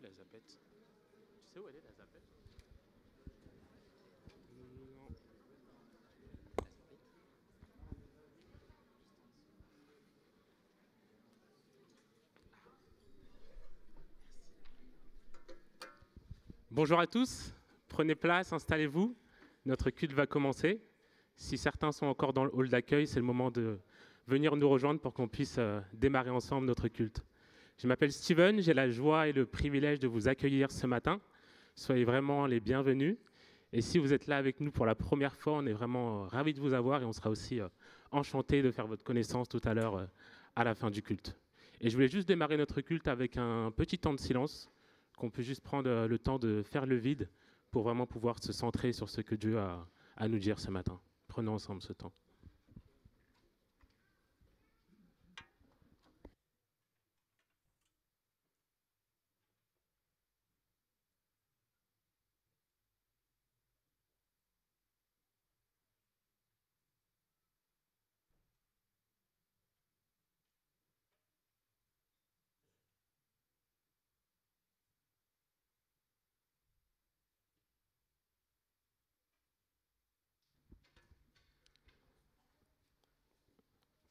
la zapette. Tu sais où elle est, la zapette? Non. Bonjour à tous, prenez place, installez-vous. Notre culte va commencer. Si certains sont encore dans le hall d'accueil, c'est le moment de venir nous rejoindre pour qu'on puisse démarrer ensemble notre culte. Je m'appelle Steven, j'ai la joie et le privilège de vous accueillir ce matin. Soyez vraiment les bienvenus. Et si vous êtes là avec nous pour la première fois, on est vraiment ravis de vous avoir et on sera aussi enchantés de faire votre connaissance tout à l'heure à la fin du culte. Et je voulais juste démarrer notre culte avec un petit temps de silence, qu'on peut juste prendre le temps de faire le vide pour vraiment pouvoir se centrer sur ce que Dieu a à nous dire ce matin. Prenons ensemble ce temps.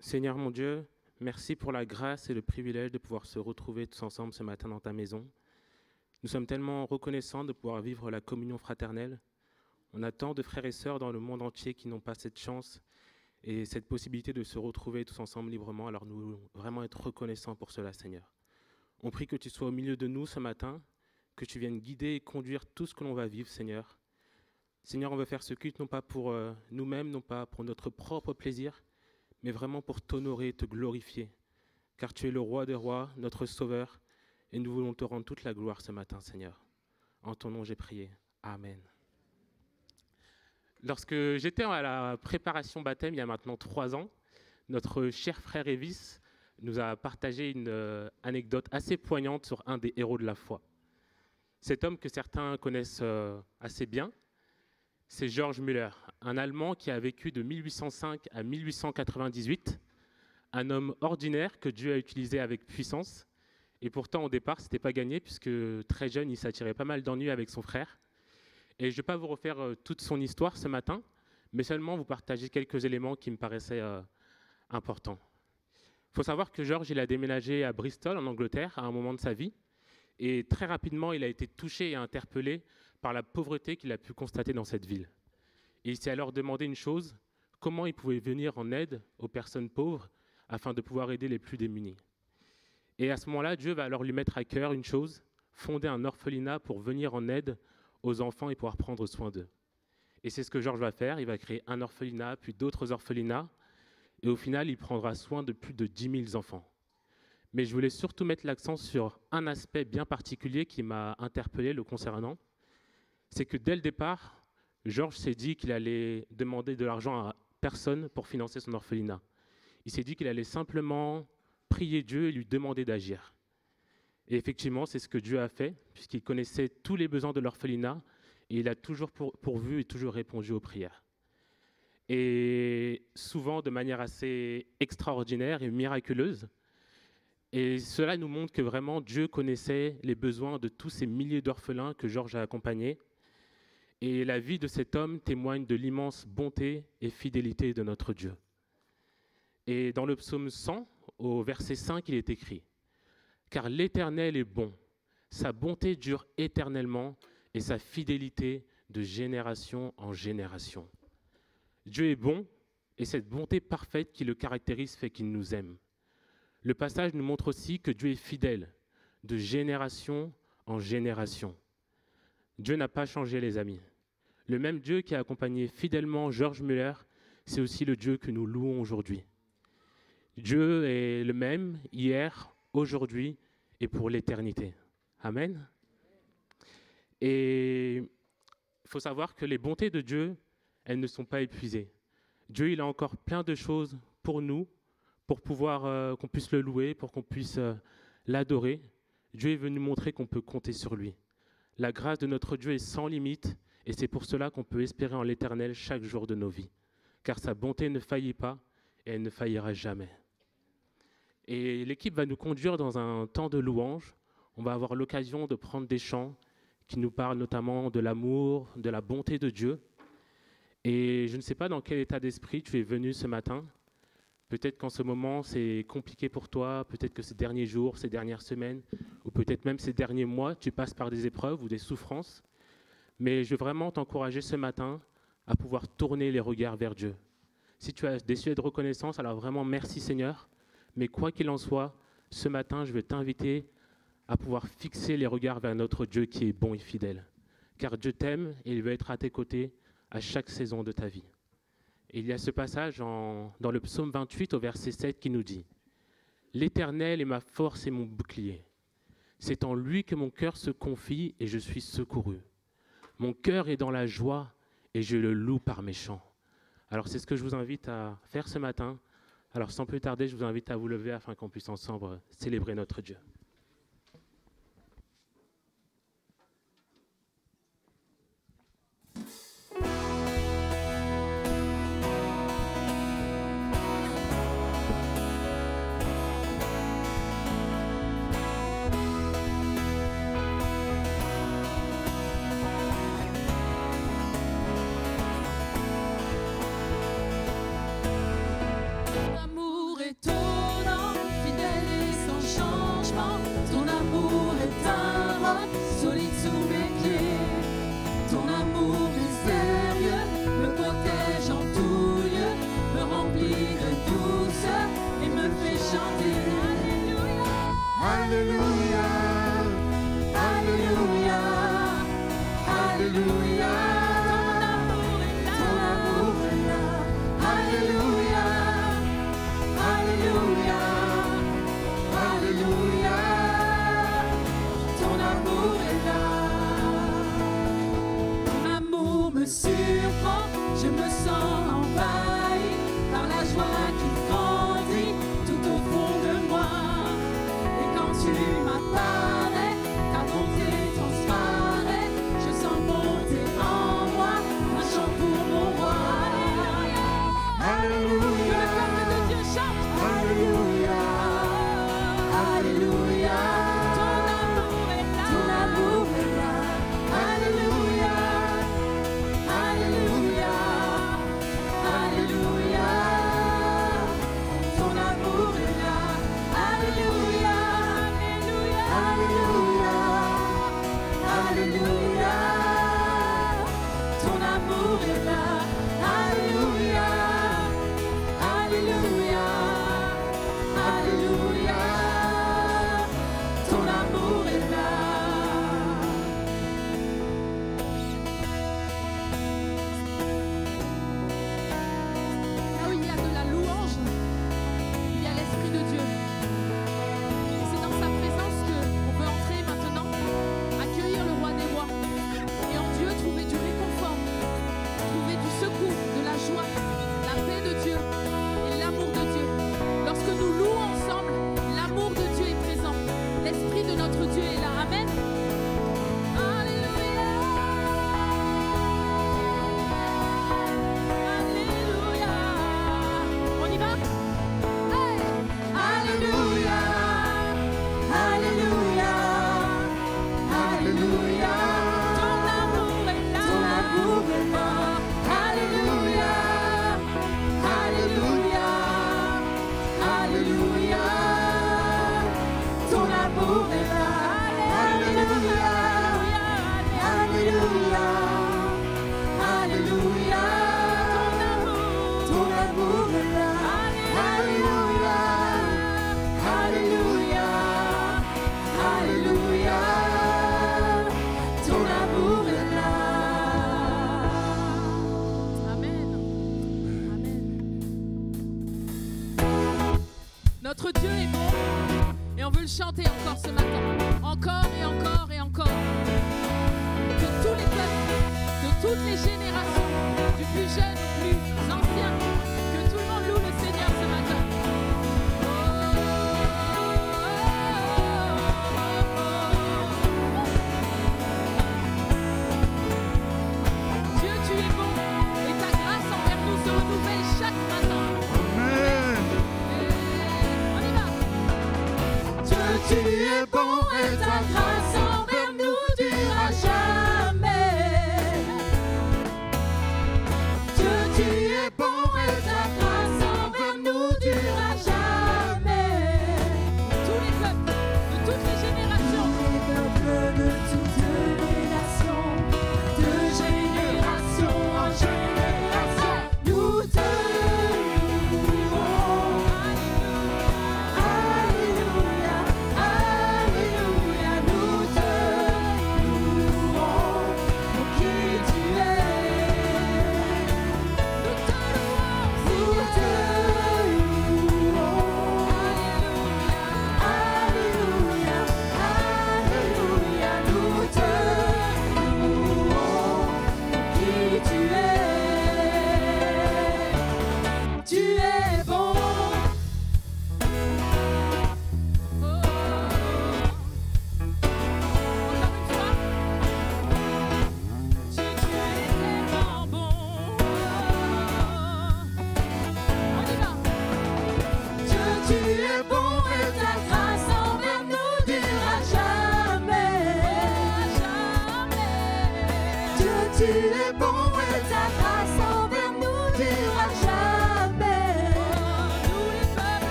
Seigneur mon Dieu, merci pour la grâce et le privilège de pouvoir se retrouver tous ensemble ce matin dans ta maison. Nous sommes tellement reconnaissants de pouvoir vivre la communion fraternelle. On a tant de frères et sœurs dans le monde entier qui n'ont pas cette chance et cette possibilité de se retrouver tous ensemble librement. Alors nous voulons vraiment être reconnaissants pour cela, Seigneur. On prie que tu sois au milieu de nous ce matin, que tu viennes guider et conduire tout ce que l'on va vivre, Seigneur. Seigneur, on veut faire ce culte non pas pour nous-mêmes, non pas pour notre propre plaisir, mais vraiment pour t'honorer et te glorifier. Car tu es le roi des rois, notre sauveur, et nous voulons te rendre toute la gloire ce matin, Seigneur. En ton nom, j'ai prié. Amen. Lorsque j'étais à la préparation baptême, il y a maintenant 3 ans, notre cher frère Evis nous a partagé une anecdote assez poignante sur un des héros de la foi. Cet homme que certains connaissent assez bien, c'est George Müller, un Allemand qui a vécu de 1805 à 1898, un homme ordinaire que Dieu a utilisé avec puissance. Et pourtant, au départ, ce n'était pas gagné, puisque très jeune, il s'attirait pas mal d'ennuis avec son frère. Et je ne vais pas vous refaire toute son histoire ce matin, mais seulement vous partager quelques éléments qui me paraissaient importants. Il faut savoir que George, il a déménagé à Bristol, en Angleterre, à un moment de sa vie. Et très rapidement, il a été touché et interpellé par la pauvreté qu'il a pu constater dans cette ville. Et il s'est alors demandé une chose, comment il pouvait venir en aide aux personnes pauvres afin de pouvoir aider les plus démunis. Et à ce moment-là, Dieu va alors lui mettre à cœur une chose, fonder un orphelinat pour venir en aide aux enfants et pouvoir prendre soin d'eux. Et c'est ce que Georges va faire, il va créer un orphelinat, puis d'autres orphelinats, et au final, il prendra soin de plus de 10 000 enfants. Mais je voulais surtout mettre l'accent sur un aspect bien particulier qui m'a interpellé le concernant, c'est que dès le départ, Georges s'est dit qu'il allait demander de l'argent à personne pour financer son orphelinat. Il s'est dit qu'il allait simplement prier Dieu et lui demander d'agir. Et effectivement, c'est ce que Dieu a fait, puisqu'il connaissait tous les besoins de l'orphelinat, et il a toujours pourvu et toujours répondu aux prières. Et souvent de manière assez extraordinaire et miraculeuse. Et cela nous montre que vraiment Dieu connaissait les besoins de tous ces milliers d'orphelins que Georges a accompagnés. Et la vie de cet homme témoigne de l'immense bonté et fidélité de notre Dieu. Et dans le psaume 100, au verset 5, il est écrit « Car l'Éternel est bon, sa bonté dure éternellement et sa fidélité de génération en génération. » Dieu est bon et cette bonté parfaite qui le caractérise fait qu'il nous aime. Le passage nous montre aussi que Dieu est fidèle de génération en génération. Dieu n'a pas changé, les amis. Le même Dieu qui a accompagné fidèlement George Müller, c'est aussi le Dieu que nous louons aujourd'hui. Dieu est le même hier, aujourd'hui et pour l'éternité. Amen. Et il faut savoir que les bontés de Dieu, elles ne sont pas épuisées. Dieu, il a encore plein de choses pour nous, pour pouvoir qu'on puisse le louer, pour qu'on puisse l'adorer. Dieu est venu montrer qu'on peut compter sur lui. La grâce de notre Dieu est sans limite et c'est pour cela qu'on peut espérer en l'Éternel chaque jour de nos vies. Car sa bonté ne faillit pas et elle ne faillira jamais. Et l'équipe va nous conduire dans un temps de louange. on va avoir l'occasion de prendre des chants qui nous parlent notamment de l'amour, de la bonté de Dieu. Et je ne sais pas dans quel état d'esprit tu es venu ce matin. Peut-être qu'en ce moment, c'est compliqué pour toi, peut-être que ces derniers jours, ces dernières semaines, ou peut-être même ces derniers mois, tu passes par des épreuves ou des souffrances. Mais je veux vraiment t'encourager ce matin à pouvoir tourner les regards vers Dieu. Si tu as des sujets de reconnaissance, alors vraiment merci Seigneur. Mais quoi qu'il en soit, ce matin, je veux t'inviter à pouvoir fixer les regards vers notre Dieu qui est bon et fidèle. Car Dieu t'aime et il veut être à tes côtés à chaque saison de ta vie. Et il y a ce passage dans le psaume 28 au verset 7 qui nous dit « L'Éternel est ma force et mon bouclier. C'est en lui que mon cœur se confie et je suis secouru. Mon cœur est dans la joie et je le loue par mes chants. » Alors c'est ce que je vous invite à faire ce matin. Alors sans plus tarder, je vous invite à vous lever afin qu'on puisse ensemble célébrer notre Dieu. Notre Dieu est bon et on veut le chanter encore ce matin. Encore et encore et encore. Que tous les peuples, de toutes les générations, du plus jeune au plus ancien, que tout le monde loue le Seigneur ce matin. Dieu, tu es bon et ta grâce envers nous se renouvelle chaque matin. Tu es bon et ta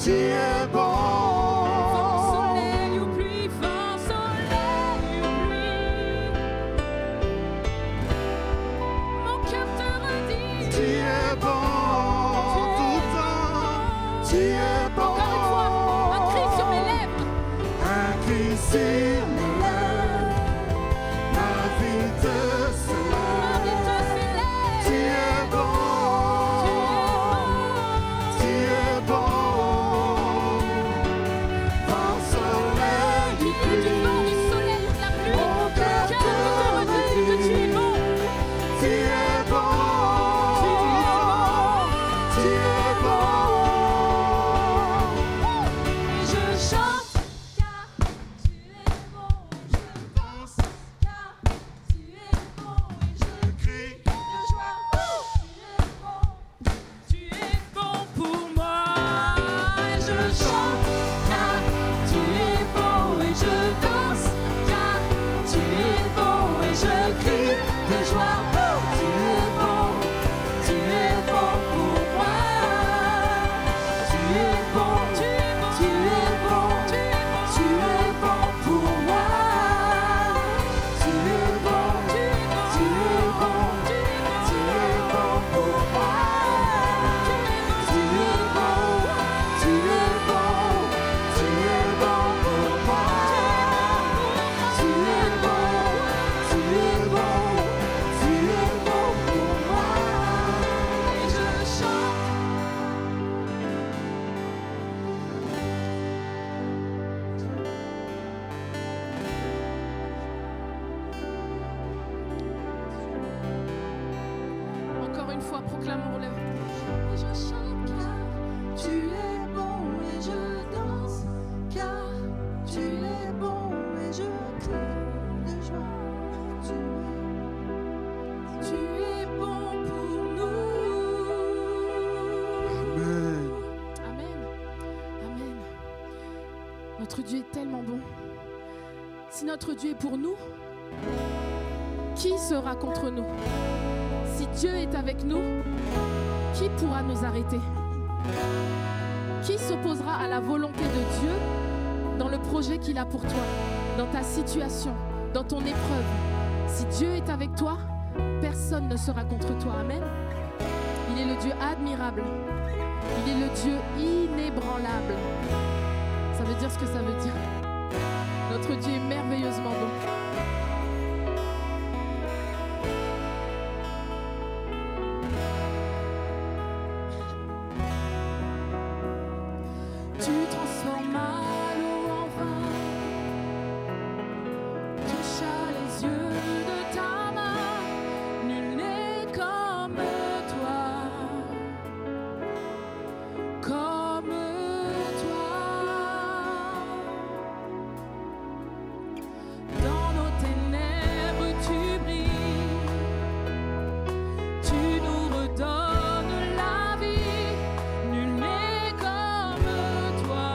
Tu es bon. Vent, soleil ou pluie, vent, soleil ou pluie. Mon cœur te redit. Tu es bon tout le temps. Tu es bon. Encore une fois, un cri sur mes lèvres. Un cri sur mes lèvres. Ma vie te Ma vie te célèbre. Tu es bon. Tu es bon. Vent, soleil, Qu'il y ait du vent, du soleil ou de la pluie. Mon Mon cœur cœur te redit que tu es bon. Tu es bon. Tu es bon. Et je chante car tu es bon. Je danse car tu es bon. Et je Crie. de joie. Tu es bon pour moi. Et je chante car tu es bon. Et je danse car tu es bon. Et je crie de joie. Tu es bon. Tu es bon pour moi. Tu es bon. Tu es bon. Tu es bon. Tu es bon pour moi. Tu es bon. Tu es bon. Tu es bon pour moi. Tu es bon. Tu es bon. Tu es bon pour moi. Tu es bon. Tu es bon. Tu es bon pour moi. Et je chante. Encore une fois, proclamons-le. Et je chante car tu es bon et je danse car tu es bon et je crie de joie. Tu es bon pour nous. Amen. Amen. Amen. Notre Dieu est tellement bon. Si notre Dieu est pour nous, qui sera contre nous? Si Dieu est avec nous, qui pourra nous arrêter? Qui s'opposera à la volonté de Dieu dans le projet qu'il a pour toi, dans ta situation, dans ton épreuve? Si Dieu est avec toi, personne ne sera contre toi. Amen. Il est le Dieu admirable. Il est le Dieu inébranlable. Ça veut dire ce que ça veut dire. Notre Dieu est merveilleusement bon. Tu transformas l'eau en vin, toucha les yeux de ta main, nul n'est comme toi, comme toi. Dans nos ténèbres tu brilles, tu nous redonnes la vie, nul n'est comme toi.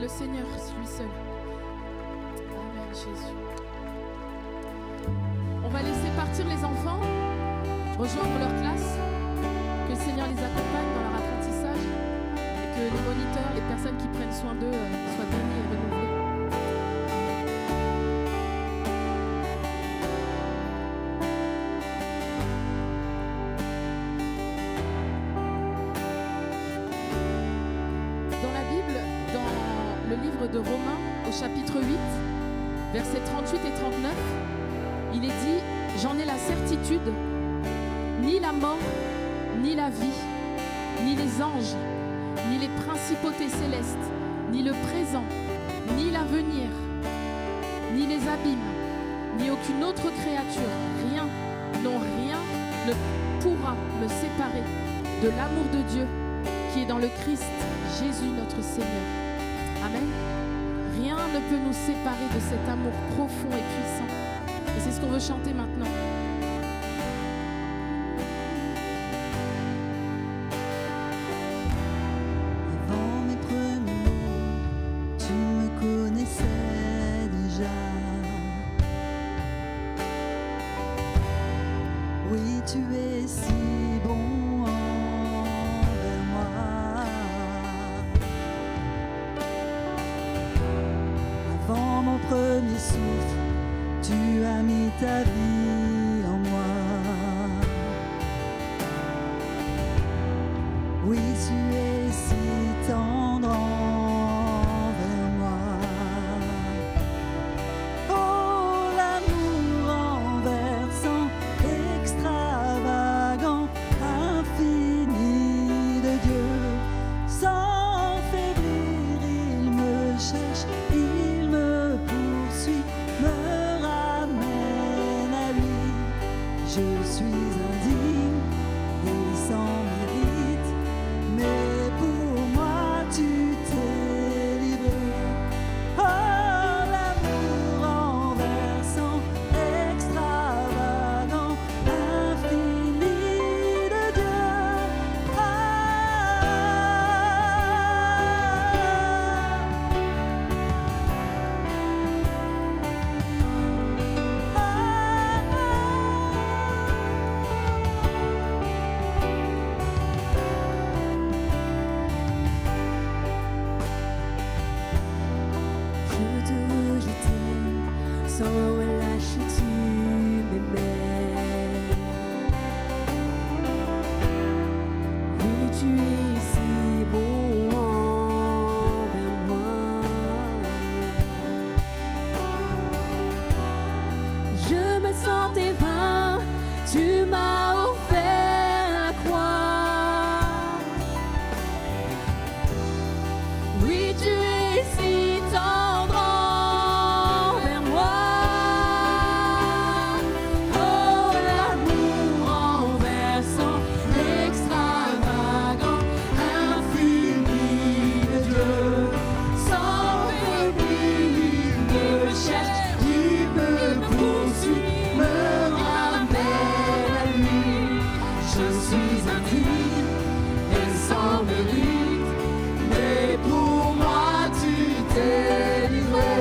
le Seigneur, lui seul. Amen, Jésus. On va laisser partir les enfants, rejoindre leur classe, que le Seigneur les accompagne dans leur apprentissage et que les moniteurs, les personnes qui prennent soin d'eux soient bénis et renouvelés. Le livre de Romains au chapitre 8, versets 38 et 39, il est dit « J'en ai la certitude, ni la mort, ni la vie, ni les anges, ni les principautés célestes, ni le présent, ni l'avenir, ni les abîmes, ni aucune autre créature, rien, non rien, ne pourra me séparer de l'amour de Dieu qui est dans le Christ Jésus notre Seigneur. » Amen. Rien ne peut nous séparer de cet amour profond et puissant. Et c'est ce qu'on veut chanter maintenant. Avant mes premiers mots, tu me connaissais déjà. Oui, tu es si bon envers moi. Avant mon premier souffle, tu as mis ta vie en moi. Oui, tu es si tendre envers moi. Oh, l'amour renversant, extravagant, infini de Dieu. Sans faiblir, il me cherche, il me poursuit, me ramène à lui. Je suis indigne et sans mérite, mais pour moi tu t'es livré. Oh, l'amour renversant, extravagant, infini de Dieu. Je te rejetais, sans relâcher tu m'aimais. Oui, tu es si bon envers moi. Je me sentais vain, tu m'as offert la croix. Oui, tu es si tendre envers moi. Oh, l'amour renversant, extravagant, infini de Dieu. Sans faiblir, il me cherche, il me poursuit, me ramène à lui. Je suis indigne et sans mérite, mais pour moi tu t'es livré.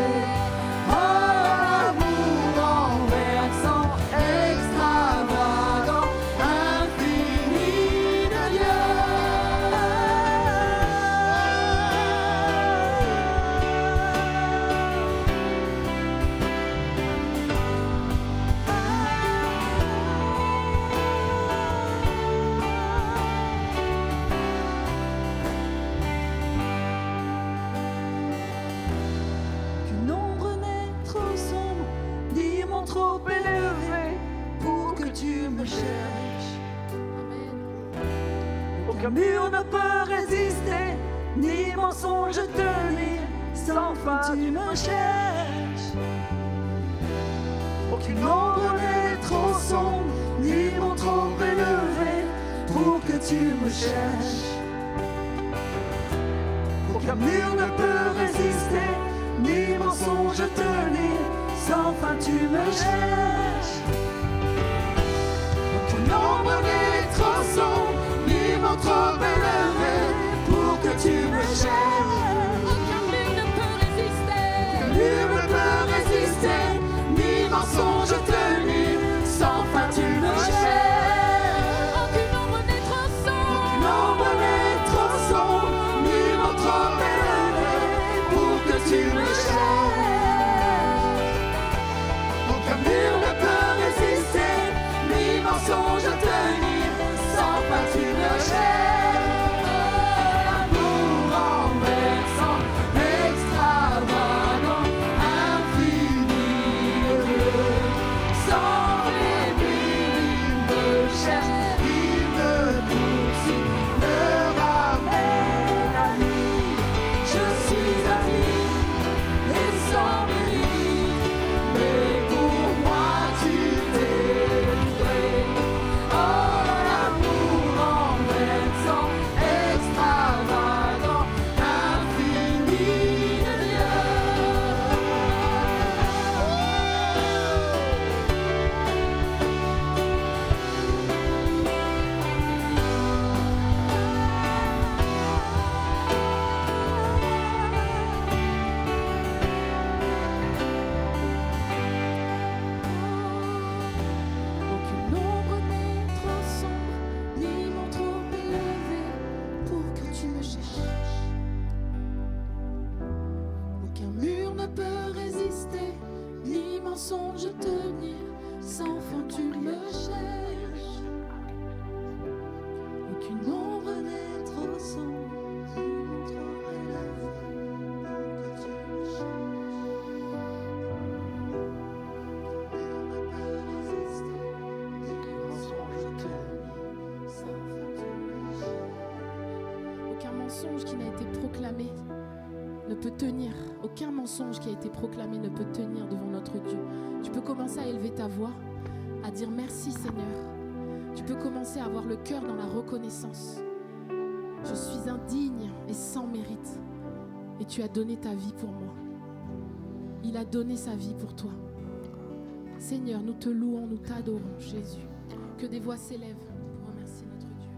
Oh, l'amour renversant, extravagant, infini de Dieu. Qu'une ombre n'est trop sombre, ni mon trop élevé, pour que tu me cherches. Amen. Aucun mur ne peut résister, ni mensonge tenir, sans fin tu me cherches. Aucune ombre n'est trop sombre, ni mon trop élevé, pour que tu me cherches. Aucun mur ne peut résister, ni mensonge tenir, sans fin tu me cherches. Aucune ombre n'est trop sombre, ni mon trop élevé, pour que tu me cherches. Aucun mur ne peut mensonge tenir, sans fin tu me cherches. Aucune ombre n'est trop sombre qui montrerait la vie que tu me cherches. Mais on ne peut résister, des mensonges tenir, sans fin tu me cherches. Aucun mensonge qui n'a été proclamé ne peut tenir. Aucun mensonge qui a été proclamé ne peut tenir devant notre Dieu. Tu peux commencer à élever ta voix, à dire merci Seigneur. Tu peux commencer à avoir le cœur dans la reconnaissance. Je suis indigne et sans mérite. Et tu as donné ta vie pour moi. Il a donné sa vie pour toi. Seigneur, nous te louons, nous t'adorons, Jésus. Que des voix s'élèvent pour remercier notre Dieu.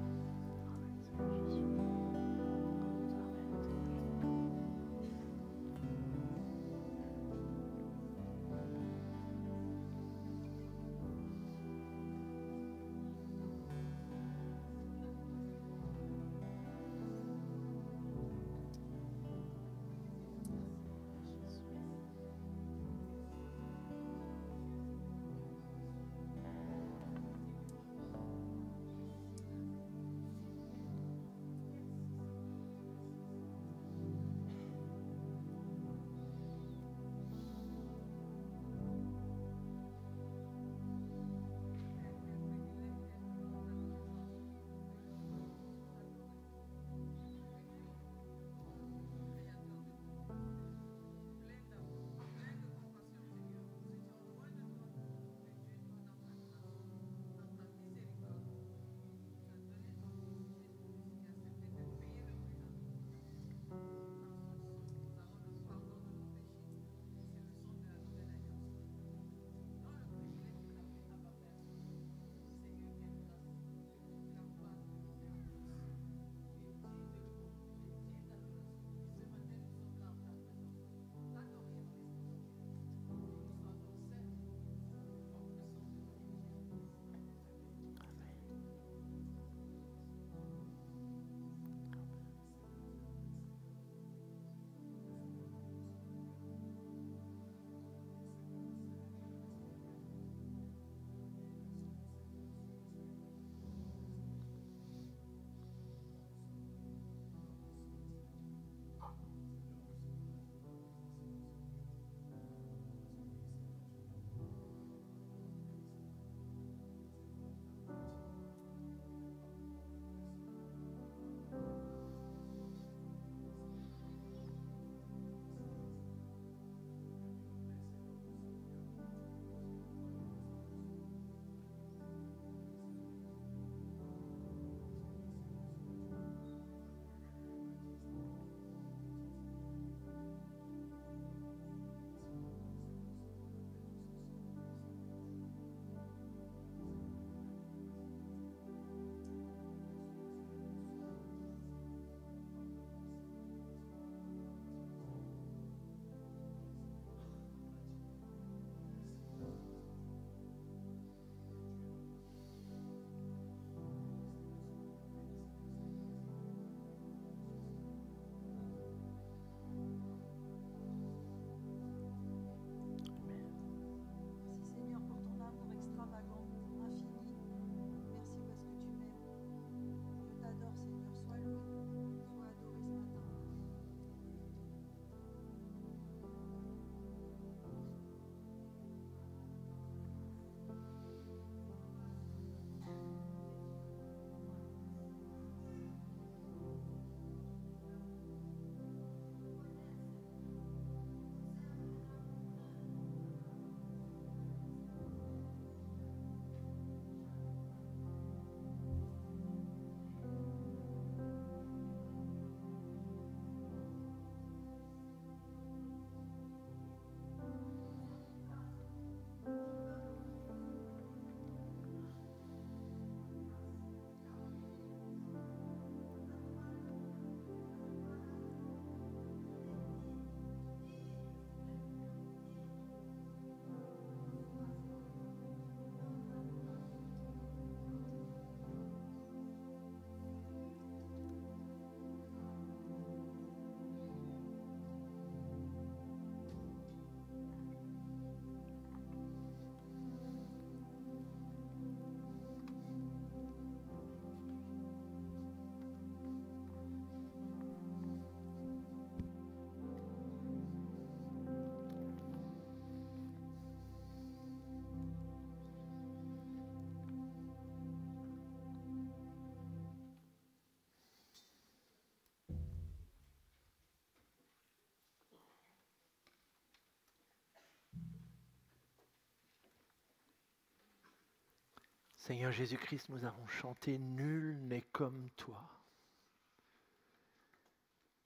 Seigneur Jésus-Christ, nous avons chanté « Nul n'est comme toi ».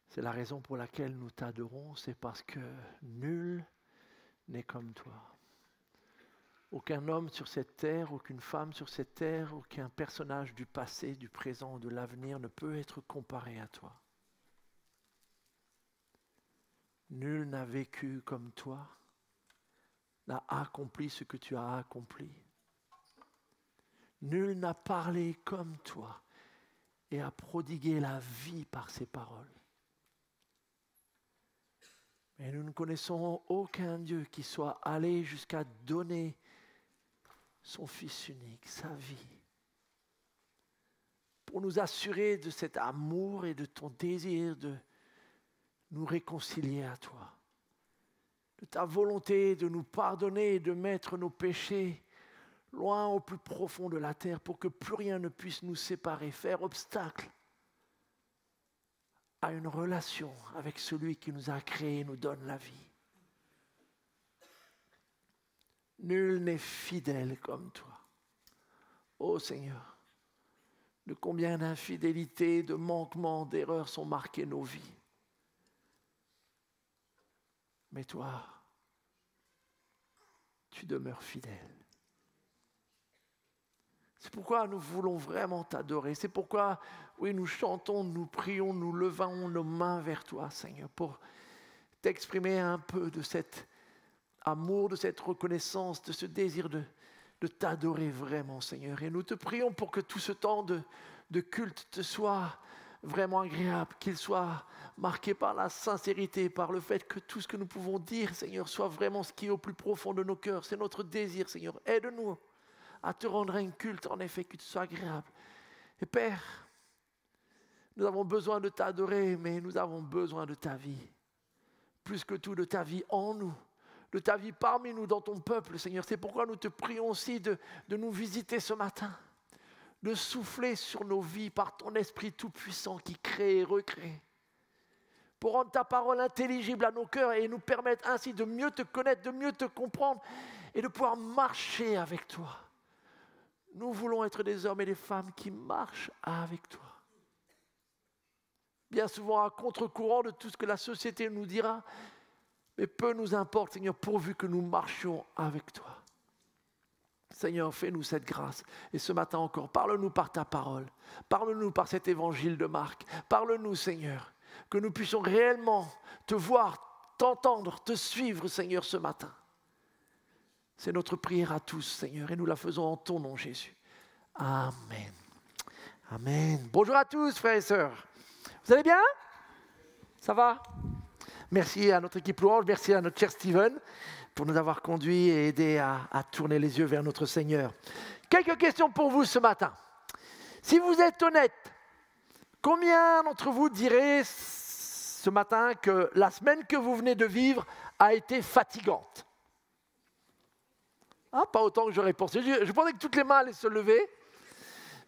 C'est la raison pour laquelle nous t'adorons, c'est parce que nul n'est comme toi. Aucun homme sur cette terre, aucune femme sur cette terre, aucun personnage du passé, du présent ou de l'avenir ne peut être comparé à toi. Nul n'a vécu comme toi, n'a accompli ce que tu as accompli. Nul n'a parlé comme toi et a prodigué la vie par ses paroles. Mais nous ne connaissons aucun Dieu qui soit allé jusqu'à donner son Fils unique, sa vie, pour nous assurer de cet amour et de ton désir de nous réconcilier à toi, de ta volonté de nous pardonner et de mettre nos péchés loin au plus profond de la terre pour que plus rien ne puisse nous séparer, faire obstacle à une relation avec celui qui nous a créés et nous donne la vie. Nul n'est fidèle comme toi. Ô Seigneur, de combien d'infidélités, de manquements, d'erreurs sont marquées nos vies. Mais toi, tu demeures fidèle. C'est pourquoi nous voulons vraiment t'adorer. C'est pourquoi, oui, nous chantons, nous prions, nous levons nos mains vers toi, Seigneur, pour t'exprimer un peu de cet amour, de cette reconnaissance, de ce désir de t'adorer vraiment, Seigneur. Et nous te prions pour que tout ce temps de culte te soit vraiment agréable, qu'il soit marqué par la sincérité, par le fait que tout ce que nous pouvons dire, Seigneur, soit vraiment ce qui est au plus profond de nos cœurs. C'est notre désir, Seigneur. Aide-nous à te rendre un culte, en effet, qui te soit agréable. Et Père, nous avons besoin de t'adorer, mais nous avons besoin de ta vie. Plus que tout, de ta vie en nous, de ta vie parmi nous, dans ton peuple, Seigneur. C'est pourquoi nous te prions aussi de nous visiter ce matin, de souffler sur nos vies par ton Esprit Tout-Puissant qui crée et recrée, pour rendre ta parole intelligible à nos cœurs et nous permettre ainsi de mieux te connaître, de mieux te comprendre et de pouvoir marcher avec toi. Nous voulons être des hommes et des femmes qui marchent avec toi. Bien souvent à contre-courant de tout ce que la société nous dira, mais peu nous importe, Seigneur, pourvu que nous marchions avec toi. Seigneur, fais-nous cette grâce. Et ce matin encore, parle-nous par ta parole. Parle-nous par cet évangile de Marc. Parle-nous, Seigneur, que nous puissions réellement te voir, t'entendre, te suivre, Seigneur, ce matin. C'est notre prière à tous, Seigneur, et nous la faisons en ton nom, Jésus. Amen. Amen. Bonjour à tous, frères et sœurs. Vous allez bien? Ça va? Merci à notre équipe louange, merci à notre cher Steven pour nous avoir conduits et aidés à tourner les yeux vers notre Seigneur. Quelques questions pour vous ce matin. Si vous êtes honnête, combien d'entre vous diraient ce matin que la semaine que vous venez de vivre a été fatigante? Ah, pas autant que j'aurais pensé. Je pensais que toutes les mains allaient se lever.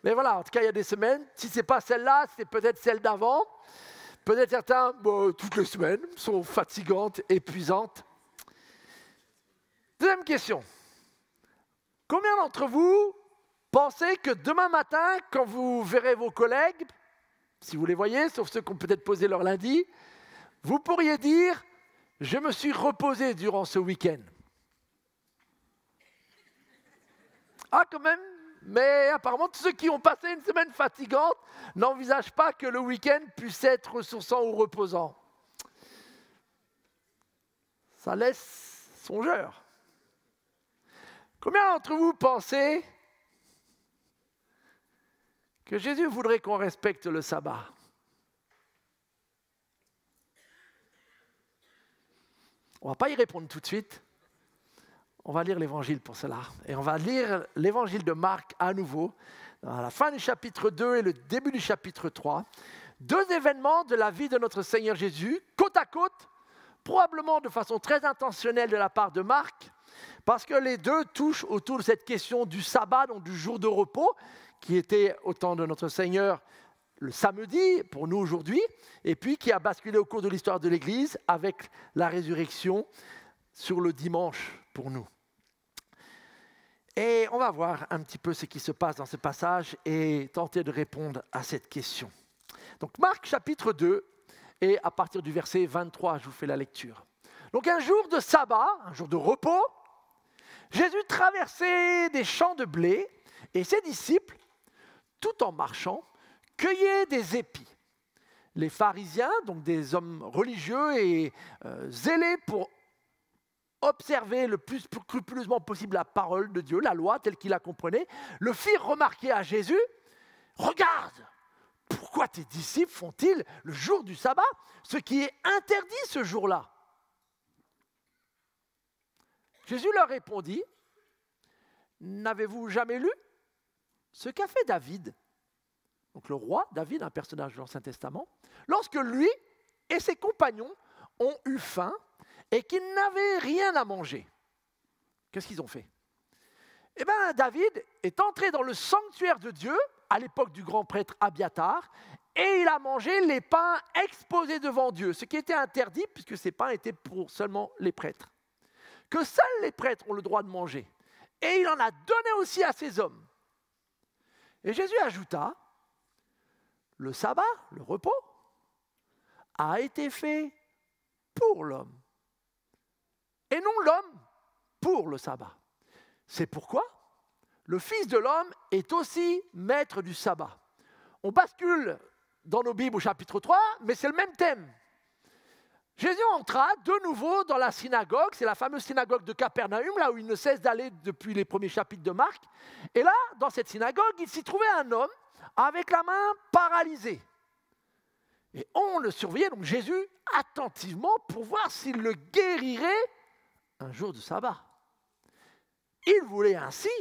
Mais voilà, en tout cas, il y a des semaines. Si ce n'est pas celle-là, c'est peut-être celle d'avant. Peut-être certains, toutes les semaines, sont fatigantes, épuisantes. Deuxième question. Combien d'entre vous pensez que demain matin, quand vous verrez vos collègues, si vous les voyez, sauf ceux qui ont peut-être posé leur lundi, vous pourriez dire « Je me suis reposé durant ce week-end ». Ah, quand même, mais apparemment, tous ceux qui ont passé une semaine fatigante n'envisagent pas que le week-end puisse être ressourçant ou reposant. Ça laisse songeur. Combien d'entre vous pensez que Jésus voudrait qu'on respecte le sabbat? On ne va pas y répondre tout de suite. On va lire l'évangile pour cela. Et on va lire l'évangile de Marc à nouveau, à la fin du chapitre 2 et le début du chapitre 3. Deux événements de la vie de notre Seigneur Jésus, côte à côte, probablement de façon très intentionnelle de la part de Marc, parce que les deux touchent autour de cette question du sabbat, donc du jour de repos, qui était au temps de notre Seigneur le samedi, pour nous aujourd'hui, et puis qui a basculé au cours de l'histoire de l'Église avec la résurrection sur le dimanche pour nous. Et on va voir un petit peu ce qui se passe dans ce passage et tenter de répondre à cette question. Donc Marc chapitre 2, et à partir du verset 23, je vous fais la lecture. Donc un jour de sabbat, un jour de repos, Jésus traversait des champs de blé et ses disciples, tout en marchant, cueillaient des épis. Les pharisiens, donc des hommes religieux et zélés pour observer le plus scrupuleusement possible la parole de Dieu, la loi telle qu'il la comprenait, le firent remarquer à Jésus, « Regarde, pourquoi tes disciples font-ils le jour du sabbat ce qui est interdit ce jour-là » Jésus leur répondit, « N'avez-vous jamais lu ce qu'a fait David ?» Donc le roi David, un personnage de l'Ancien Testament, lorsque lui et ses compagnons ont eu faim et qu'ils n'avaient rien à manger. Qu'est-ce qu'ils ont fait? Eh bien, David est entré dans le sanctuaire de Dieu, à l'époque du grand prêtre Abiatar, et il a mangé les pains exposés devant Dieu, ce qui était interdit, puisque ces pains étaient pour seulement les prêtres. Que seuls les prêtres ont le droit de manger. Et il en a donné aussi à ses hommes. Et Jésus ajouta, le sabbat, le repos, a été fait pour l'homme. Et non l'homme pour le sabbat. C'est pourquoi le Fils de l'homme est aussi maître du sabbat. On bascule dans nos Bibles au chapitre 3, mais c'est le même thème. Jésus entra de nouveau dans la synagogue, c'est la fameuse synagogue de Capernaum, là où il ne cesse d'aller depuis les premiers chapitres de Marc. Et là, dans cette synagogue, il s'y trouvait un homme avec la main paralysée. Et on le surveillait, donc Jésus, attentivement pour voir s'il le guérirait un jour de sabbat. Il voulait ainsi,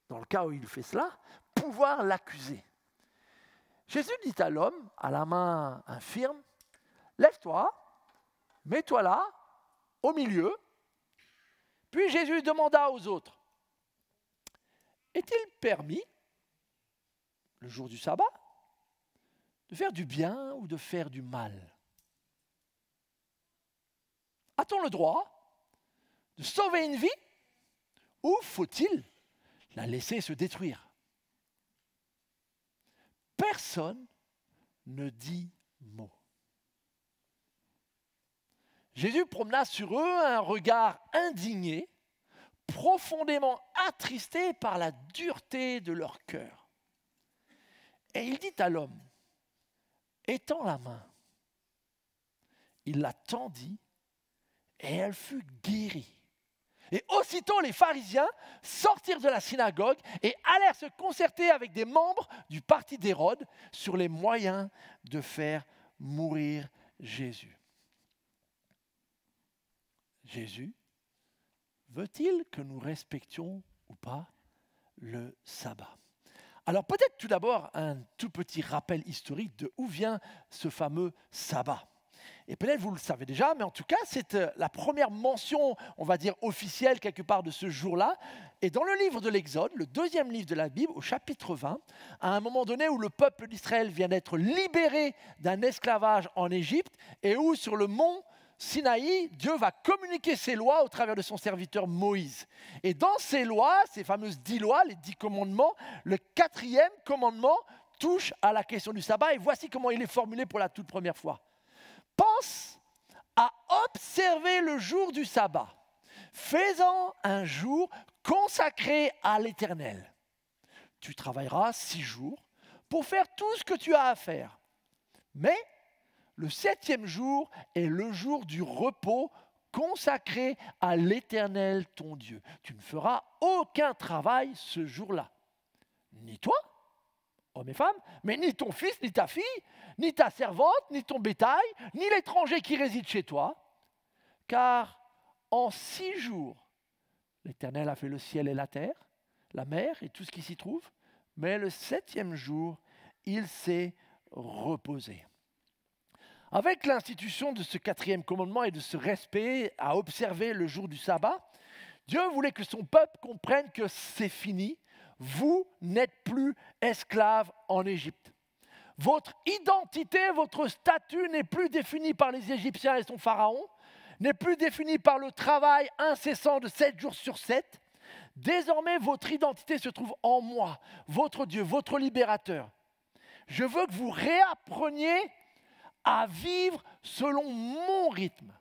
dans le cas où il fait cela, pouvoir l'accuser. Jésus dit à l'homme, à la main infirme, « Lève-toi, mets-toi là, au milieu. » Puis Jésus demanda aux autres, « Est-il permis, le jour du sabbat, de faire du bien ou de faire du mal? A-t-on le droit de sauver une vie ou faut-il la laisser se détruire? » Personne ne dit mot. Jésus promena sur eux un regard indigné, profondément attristé par la dureté de leur cœur. Et il dit à l'homme, étends la main. Il la tendit et elle fut guérie. Et aussitôt les pharisiens sortirent de la synagogue et allèrent se concerter avec des membres du parti d'Hérode sur les moyens de faire mourir Jésus. Jésus veut-il que nous respections ou pas le sabbat? Alors peut-être tout d'abord un tout petit rappel historique de où vient ce fameux sabbat. Et peut-être vous le savez déjà, mais en tout cas c'est la première mention, on va dire officielle quelque part de ce jour-là. Et dans le livre de l'Exode, le deuxième livre de la Bible, au chapitre 20, à un moment donné où le peuple d'Israël vient d'être libéré d'un esclavage en Égypte et où sur le mont Sinaï, Dieu va communiquer ses lois au travers de son serviteur Moïse. Et dans ces lois, ces fameuses 10 lois, les 10 commandements, le 4e commandement touche à la question du sabbat. Et voici comment il est formulé pour la toute première fois. Pense à observer le jour du sabbat, fais-en un jour consacré à l'Éternel. Tu travailleras 6 jours pour faire tout ce que tu as à faire. Mais le 7e jour est le jour du repos consacré à l'Éternel ton Dieu. Tu ne feras aucun travail ce jour-là. Ni toi, hommes et femmes, mais ni ton fils, ni ta fille, ni ta servante, ni ton bétail, ni l'étranger qui réside chez toi. Car en 6 jours, l'Éternel a fait le ciel et la terre, la mer et tout ce qui s'y trouve. Mais le 7e jour, il s'est reposé. Avec l'institution de ce 4e commandement et de ce respect à observer le jour du sabbat, Dieu voulait que son peuple comprenne que c'est fini. Vous n'êtes plus esclaves en Égypte. Votre identité, votre statut n'est plus défini par les Égyptiens et son pharaon, n'est plus défini par le travail incessant de 7 jours sur 7, Désormais, votre identité se trouve en moi, votre Dieu, votre libérateur. Je veux que vous réappreniez à vivre selon mon rythme,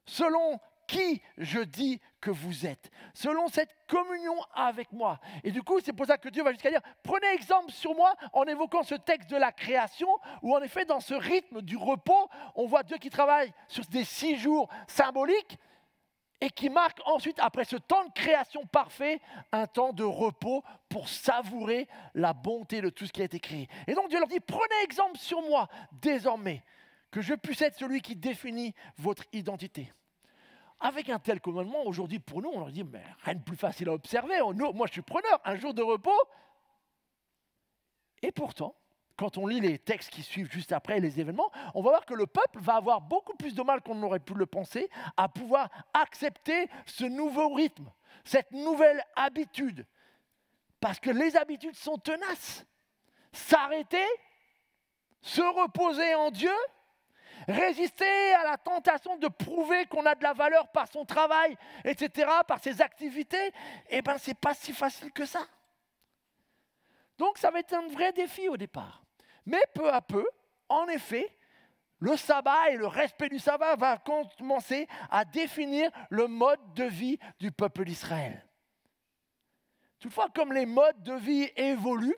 selon qui je dis que vous êtes, selon cette communion avec moi. Et du coup, c'est pour ça que Dieu va jusqu'à dire, prenez exemple sur moi en évoquant ce texte de la création, où en effet, dans ce rythme du repos, on voit Dieu qui travaille sur des 6 jours symboliques, et qui marque ensuite, après ce temps de création parfait, un temps de repos pour savourer la bonté de tout ce qui a été créé. Et donc Dieu leur dit, prenez exemple sur moi désormais, que je puisse être celui qui définit votre identité. Avec un tel commandement, aujourd'hui pour nous, on leur dit, mais rien de plus facile à observer. Moi je suis preneur, un jour de repos. Et pourtant, quand on lit les textes qui suivent juste après les événements, on va voir que le peuple va avoir beaucoup plus de mal qu'on n'aurait pu le penser à pouvoir accepter ce nouveau rythme, cette nouvelle habitude. Parce que les habitudes sont tenaces. S'arrêter, se reposer en Dieu, résister à la tentation de prouver qu'on a de la valeur par son travail, etc., par ses activités, eh bien, ce n'est pas si facile que ça. Donc, ça va être un vrai défi au départ. Mais peu à peu, en effet, le sabbat et le respect du sabbat va commencer à définir le mode de vie du peuple d'Israël. Toutefois, comme les modes de vie évoluent,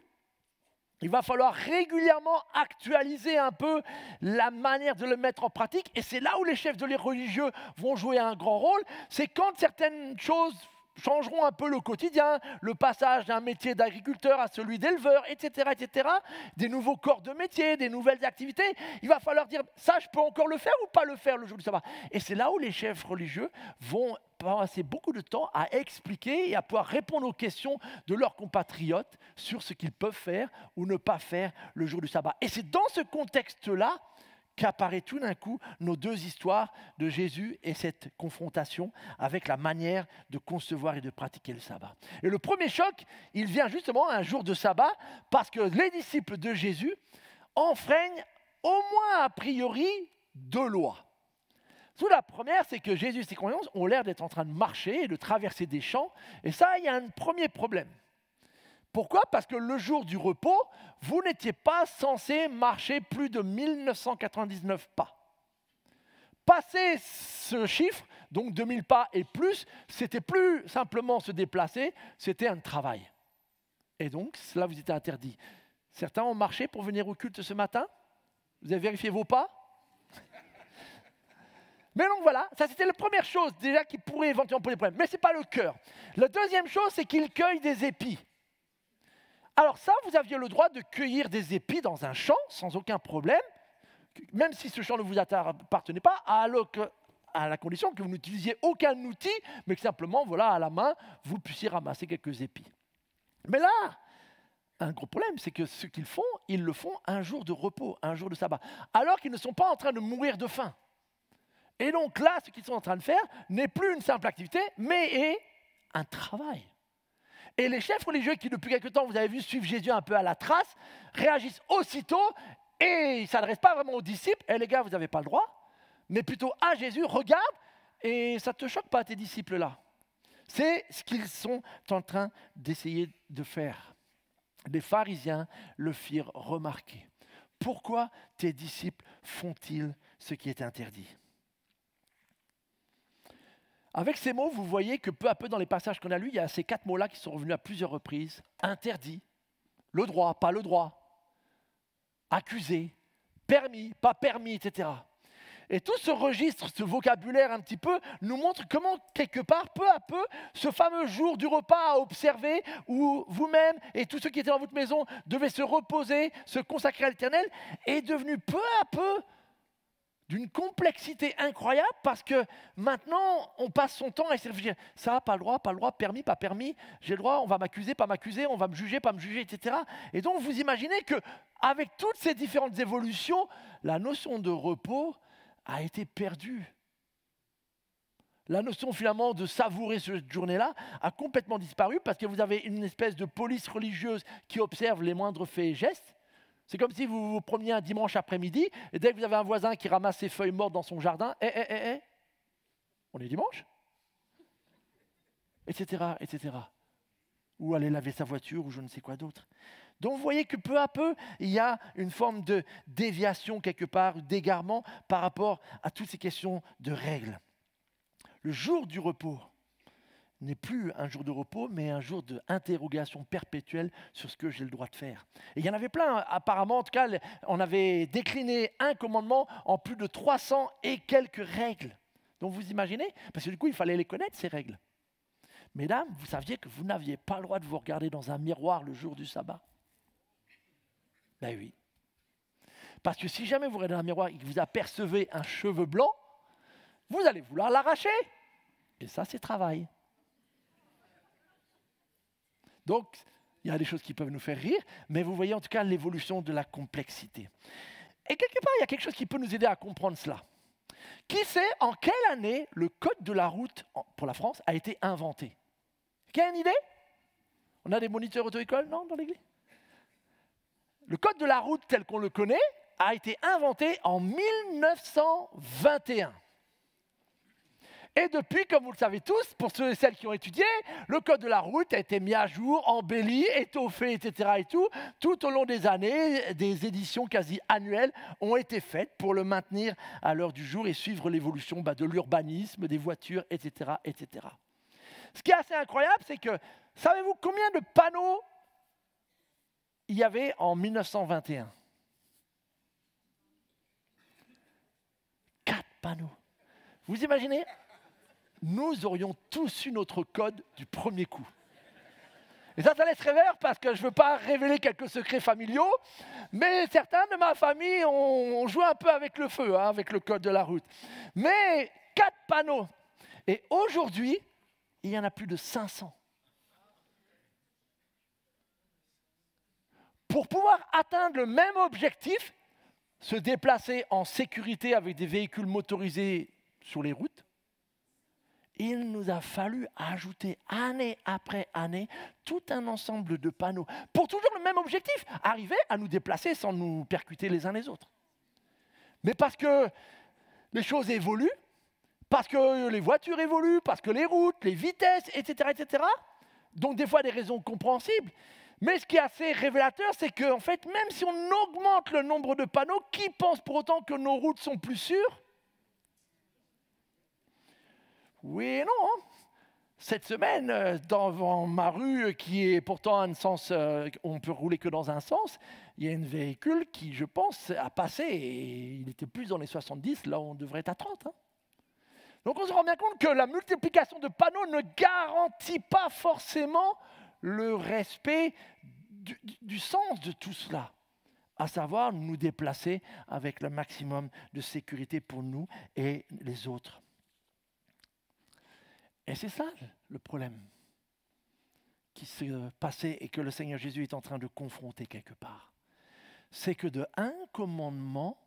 il va falloir régulièrement actualiser un peu la manière de le mettre en pratique. Et c'est là où les chefs de l'Église religieux vont jouer un grand rôle. C'est quand certaines choses changeront un peu le quotidien, le passage d'un métier d'agriculteur à celui d'éleveur, etc., etc., des nouveaux corps de métier, des nouvelles activités. Il va falloir dire, ça, je peux encore le faire ou pas le faire le jour du sabbat. Et c'est là où les chefs religieux vont passer beaucoup de temps à expliquer et à pouvoir répondre aux questions de leurs compatriotes sur ce qu'ils peuvent faire ou ne pas faire le jour du sabbat. Et c'est dans ce contexte-là qu'apparaît tout d'un coup nos 2 histoires de Jésus et cette confrontation avec la manière de concevoir et de pratiquer le sabbat. Et le premier choc, il vient justement un jour de sabbat parce que les disciples de Jésus enfreignent au moins a priori 2 lois. Tout la première, c'est que Jésus et ses compagnons ont l'air d'être en train de marcher et de traverser des champs. Et ça, il y a un premier problème. Pourquoi ? Parce que le jour du repos, vous n'étiez pas censé marcher plus de 1999 pas. Passer ce chiffre, donc 2000 pas et plus, c'était plus simplement se déplacer, c'était un travail. Et donc, cela vous était interdit. Certains ont marché pour venir au culte ce matin ? Vous avez vérifié vos pas ? Mais donc voilà, ça c'était la première chose déjà qui pourrait éventuellement poser problème. Mais ce n'est pas le cœur. La deuxième chose, c'est qu'ils cueillent des épis. Alors ça, vous aviez le droit de cueillir des épis dans un champ sans aucun problème, même si ce champ ne vous appartenait pas, à la condition que vous n'utilisiez aucun outil, mais que simplement, voilà, à la main, vous puissiez ramasser quelques épis. Mais là, un gros problème, c'est que ce qu'ils font, ils le font un jour de repos, un jour de sabbat, alors qu'ils ne sont pas en train de mourir de faim. Et donc là, ce qu'ils sont en train de faire n'est plus une simple activité, mais est un travail. Et les chefs religieux qui, depuis quelque temps, vous avez vu suivre Jésus un peu à la trace, réagissent aussitôt et ils ne s'adressent pas vraiment aux disciples. Eh les gars, vous n'avez pas le droit, mais plutôt à Jésus, regarde, et ça ne te choque pas, tes disciples-là. C'est ce qu'ils sont en train d'essayer de faire. Les pharisiens le firent remarquer. Pourquoi tes disciples font-ils ce qui est interdit ? Avec ces mots, vous voyez que peu à peu dans les passages qu'on a lus, il y a ces 4 mots-là qui sont revenus à plusieurs reprises. Interdit, le droit, pas le droit, accusé, permis, pas permis, etc. Et tout ce registre, ce vocabulaire un petit peu, nous montre comment, quelque part, peu à peu, ce fameux jour du repas à observer, où vous-même et tous ceux qui étaient dans votre maison devaient se reposer, se consacrer à l'Éternel, est devenu peu à peu d'une complexité incroyable parce que maintenant, on passe son temps à essayer de réfléchir. Ça, pas le droit, permis, pas permis, j'ai le droit, on va m'accuser, pas m'accuser, on va me juger, pas me juger, etc. Et donc, vous imaginez qu'avec toutes ces différentes évolutions, la notion de repos a été perdue. La notion finalement de savourer cette journée-là a complètement disparu parce que vous avez une espèce de police religieuse qui observe les moindres faits et gestes. C'est comme si vous vous promeniez un dimanche après-midi et dès que vous avez un voisin qui ramasse ses feuilles mortes dans son jardin, on est dimanche ? etc., etc. Ou aller laver sa voiture ou je ne sais quoi d'autre. Donc vous voyez que peu à peu, il y a une forme de déviation quelque part, d'égarement par rapport à toutes ces questions de règles. Le jour du repos n'est plus un jour de repos, mais un jour d'interrogation perpétuelle sur ce que j'ai le droit de faire. Et il y en avait plein, apparemment, en tout cas, on avait décliné un commandement en plus de 300 et quelques règles. Donc vous imaginez, parce que du coup, il fallait les connaître, ces règles. Mesdames, vous saviez que vous n'aviez pas le droit de vous regarder dans un miroir le jour du sabbat? Ben oui. Parce que si jamais vous regardez dans un miroir et que vous apercevez un cheveu blanc, vous allez vouloir l'arracher. Et ça, c'est travail. Donc, il y a des choses qui peuvent nous faire rire, mais vous voyez en tout cas l'évolution de la complexité. Et quelque part, il y a quelque chose qui peut nous aider à comprendre cela. Qui sait en quelle année le code de la route pour la France a été inventé? Qui a une idée? On a des moniteurs auto-école, non, dans l'église? Le code de la route tel qu'on le connaît a été inventé en 1921. Et depuis, comme vous le savez tous, pour ceux et celles qui ont étudié, le code de la route a été mis à jour, embelli, étoffé, etc. et tout au long des années, des éditions quasi annuelles ont été faites pour le maintenir à l'heure du jour et suivre l'évolution de l'urbanisme, des voitures, etc., etc. Ce qui est assez incroyable, c'est que, savez-vous combien de panneaux il y avait en 1921? 4 panneaux. Vous imaginez? Nous aurions tous eu notre code du premier coup. Et ça laisse rêveur parce que je ne veux pas révéler quelques secrets familiaux, mais certains de ma famille ont joué un peu avec le feu, avec le code de la route. Mais 4 panneaux. Et aujourd'hui, il y en a plus de 500. Pour pouvoir atteindre le même objectif, se déplacer en sécurité avec des véhicules motorisés sur les routes, il nous a fallu ajouter année après année tout un ensemble de panneaux pour toujours le même objectif, arriver à nous déplacer sans nous percuter les uns les autres. Mais parce que les choses évoluent, parce que les voitures évoluent, parce que les routes, les vitesses, etc., etc., donc des fois des raisons compréhensibles. Mais ce qui est assez révélateur, c'est qu'en fait, même si on augmente le nombre de panneaux, qui pense pour autant que nos routes sont plus sûres? Oui et non. Hein. Cette semaine, dans ma rue, qui est pourtant un sens, on peut rouler que dans un sens, il y a un véhicule qui, je pense, a passé, et il était plus dans les 70, là où on devrait être à 30. Hein. Donc on se rend bien compte que la multiplication de panneaux ne garantit pas forcément le respect du sens de tout cela, à savoir nous déplacer avec le maximum de sécurité pour nous et les autres. Et c'est ça le problème qui s'est passé et que le Seigneur Jésus est en train de confronter quelque part. C'est que de un commandement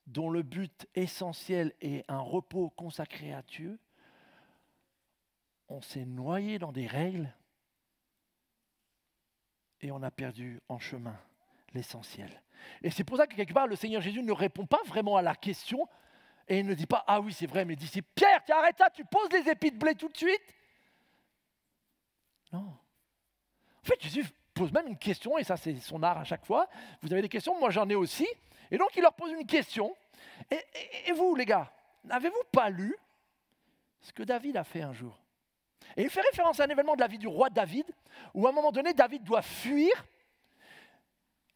dont le but essentiel est un repos consacré à Dieu, on s'est noyé dans des règles et on a perdu en chemin l'essentiel. Et c'est pour ça que quelque part le Seigneur Jésus ne répond pas vraiment à la question. Et il ne dit pas, ah oui, c'est vrai, mes disciples, Pierre, tu arrêtes ça, tu poses les épis de blé tout de suite. Non. En fait, Jésus pose même une question, et ça c'est son art à chaque fois. Vous avez des questions, moi j'en ai aussi. Et donc il leur pose une question. Et vous, les gars, n'avez-vous pas lu ce que David a fait un jour? Et il fait référence à un événement de la vie du roi David, où à un moment donné, David doit fuir,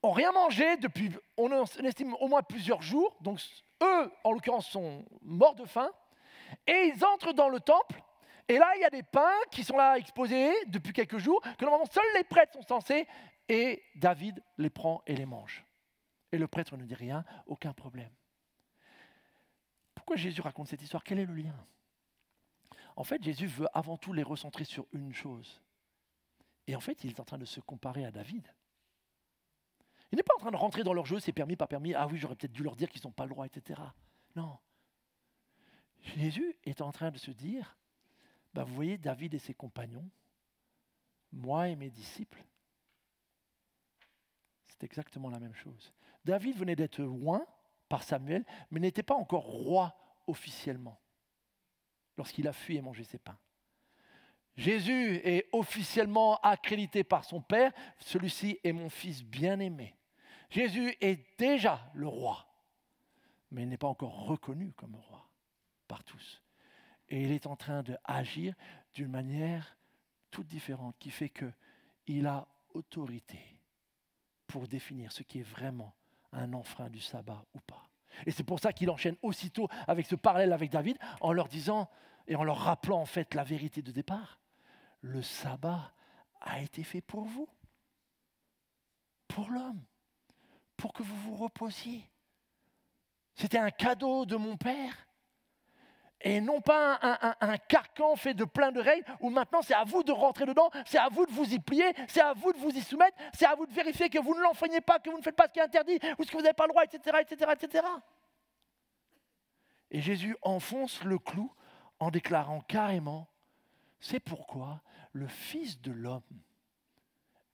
n'ont rien mangé depuis, on estime, au moins plusieurs jours, donc eux, en l'occurrence, sont morts de faim, et ils entrent dans le temple, et là, il y a des pains qui sont là exposés depuis quelques jours, que normalement, seuls les prêtres sont censés, et David les prend et les mange. Et le prêtre ne dit rien, aucun problème. Pourquoi Jésus raconte cette histoire? Quel est le lien? En fait, Jésus veut avant tout les recentrer sur une chose. Et en fait, il est en train de se comparer à David. Il n'est pas en train de rentrer dans leur jeu, c'est permis, pas permis, ah oui, j'aurais peut-être dû leur dire qu'ils n'ont pas le droit, etc. Non. Jésus est en train de se dire, vous voyez David et ses compagnons, moi et mes disciples, c'est exactement la même chose. David venait d'être oint par Samuel, mais n'était pas encore roi officiellement, lorsqu'il a fui et mangé ses pains. Jésus est officiellement accrédité par son Père. Celui-ci est mon Fils bien-aimé. Jésus est déjà le roi, mais il n'est pas encore reconnu comme roi par tous. Et il est en train d'agir d'une manière toute différente qui fait qu'il a autorité pour définir ce qui est vraiment un enfreint du sabbat ou pas. Et c'est pour ça qu'il enchaîne aussitôt avec ce parallèle avec David en leur disant et en leur rappelant en fait la vérité de départ. Le sabbat a été fait pour vous, pour l'homme, pour que vous vous reposiez. C'était un cadeau de mon Père et non pas un carcan fait de plein de règles où maintenant c'est à vous de rentrer dedans, c'est à vous de vous y plier, c'est à vous de vous y soumettre, c'est à vous de vérifier que vous ne l'enfreignez pas, que vous ne faites pas ce qui est interdit ou ce que vous n'avez pas le droit, etc., etc., etc. Et Jésus enfonce le clou en déclarant carrément, c'est pourquoi le Fils de l'homme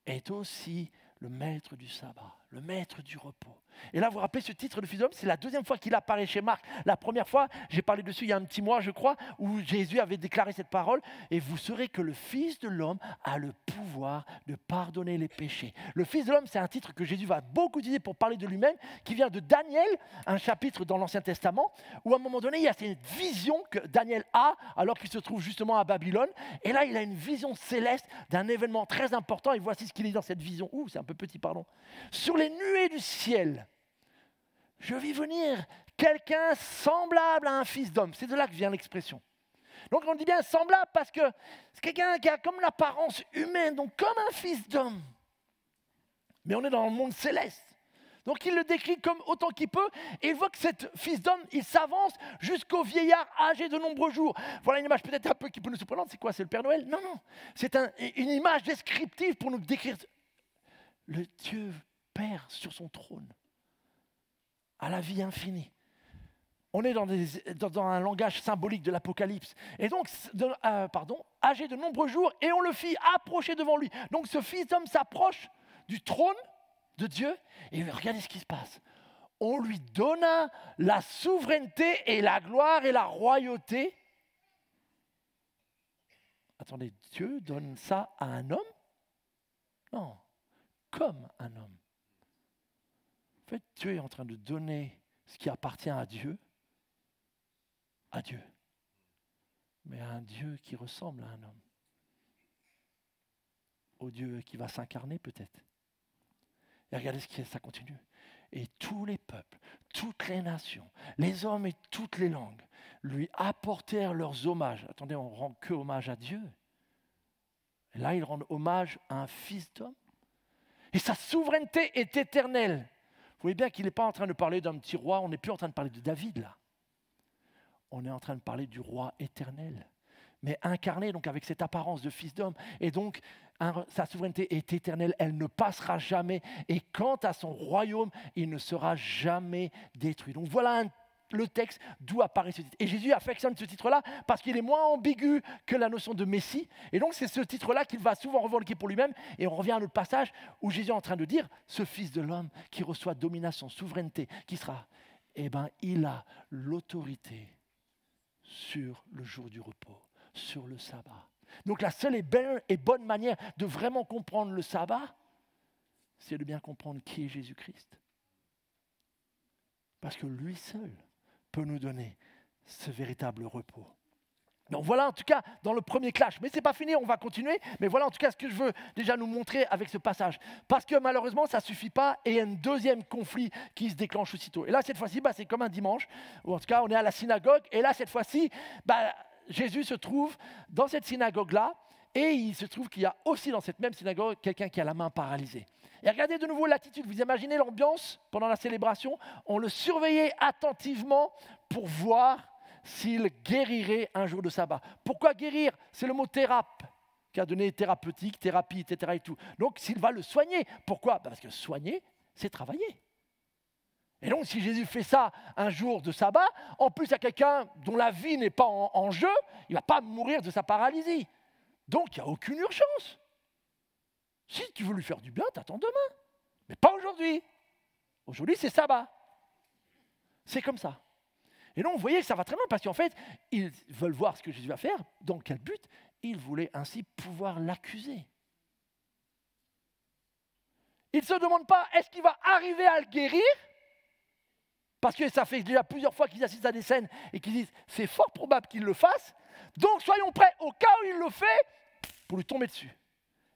est aussi le maître du sabbat, le maître du repos. Et là, vous vous rappelez ce titre de Fils de l'homme, c'est la deuxième fois qu'il apparaît chez Marc. La première fois, j'ai parlé dessus il y a un petit mois, je crois, où Jésus avait déclaré cette parole. Et vous saurez que le Fils de l'homme a le pouvoir de pardonner les péchés. Le Fils de l'homme, c'est un titre que Jésus va beaucoup utiliser pour parler de lui-même, qui vient de Daniel, un chapitre dans l'Ancien Testament, où à un moment donné, il y a cette vision que Daniel a, alors qu'il se trouve justement à Babylone. Et là, il a une vision céleste d'un événement très important. Et voici ce qu'il dit dans cette vision. Ouh, c'est un peu petit, pardon. Sur les nuées du ciel, je vis venir quelqu'un semblable à un fils d'homme. C'est de là que vient l'expression. Donc on dit bien semblable parce que c'est quelqu'un qui a comme l'apparence humaine, donc comme un fils d'homme. Mais on est dans le monde céleste. Donc il le décrit comme autant qu'il peut et il voit que cet fils d'homme, il s'avance jusqu'au vieillard âgé de nombreux jours. Voilà une image peut-être un peu qui peut nous surprendre. C'est quoi? C'est le Père Noël? Non, non. C'est une image descriptive pour nous décrire le Dieu Père sur son trône, à la vie infinie. On est dans un langage symbolique de l'Apocalypse. Et donc, âgé de nombreux jours, et on le fit approcher devant lui. Donc ce fils d'homme s'approche du trône de Dieu, et regardez ce qui se passe. On lui donna la souveraineté et la gloire et la royauté. Attendez, Dieu donne ça à un homme? Non, comme un homme. En fait, Dieu est en train de donner ce qui appartient à Dieu, mais à un Dieu qui ressemble à un homme, au Dieu qui va s'incarner peut-être. Et regardez ça continue. Et tous les peuples, toutes les nations, les hommes et toutes les langues lui apportèrent leurs hommages. Attendez, on ne rend que hommage à Dieu. Et là, ils rendent hommage à un fils d'homme. Et sa souveraineté est éternelle. Vous voyez bien qu'il n'est pas en train de parler d'un petit roi, on n'est plus en train de parler de David là. On est en train de parler du roi éternel, mais incarné donc avec cette apparence de fils d'homme. Et donc sa souveraineté est éternelle, elle ne passera jamais. Et quant à son royaume, il ne sera jamais détruit. Donc voilà le texte d'où apparaît ce titre. Et Jésus affectionne ce titre-là parce qu'il est moins ambigu que la notion de Messie. Et donc c'est ce titre-là qu'il va souvent revendiquer pour lui-même. Et on revient à notre passage où Jésus est en train de dire, ce Fils de l'homme qui reçoit domination, souveraineté, qui sera, il a l'autorité sur le jour du repos, sur le sabbat. Donc la seule et bonne manière de vraiment comprendre le sabbat, c'est de bien comprendre qui est Jésus-Christ. Parce que lui seul peut nous donner ce véritable repos. Donc voilà en tout cas dans le premier clash. Mais ce n'est pas fini, on va continuer. Mais voilà en tout cas ce que je veux déjà nous montrer avec ce passage. Parce que malheureusement ça ne suffit pas et il y a un deuxième conflit qui se déclenche aussitôt. Et là cette fois-ci, c'est comme un dimanche, ou en tout cas on est à la synagogue. Et là cette fois-ci, Jésus se trouve dans cette synagogue-là. Et il se trouve qu'il y a aussi dans cette même synagogue quelqu'un qui a la main paralysée. Et regardez de nouveau l'attitude, vous imaginez l'ambiance pendant la célébration? On le surveillait attentivement pour voir s'il guérirait un jour de sabbat. Pourquoi guérir? C'est le mot thérape qui a donné thérapeutique, thérapie, etc. Et tout. Donc s'il va le soigner. Pourquoi? Parce que soigner, c'est travailler. Et donc si Jésus fait ça un jour de sabbat, en plus il y a quelqu'un dont la vie n'est pas en jeu, il ne va pas mourir de sa paralysie. Donc il n'y a aucune urgence. Si tu veux lui faire du bien, t'attends demain. Mais pas aujourd'hui. Aujourd'hui, c'est sabbat. C'est comme ça. Et donc, vous voyez que ça va très loin parce qu'en fait, ils veulent voir ce que Jésus va faire, dans quel but, il voulait ainsi pouvoir l'accuser. Il ne se demande pas, est-ce qu'il va arriver à le guérir? Parce que ça fait déjà plusieurs fois qu'ils assistent à des scènes et qu'ils disent, c'est fort probable qu'il le fasse, donc soyons prêts au cas où il le fait, pour lui tomber dessus.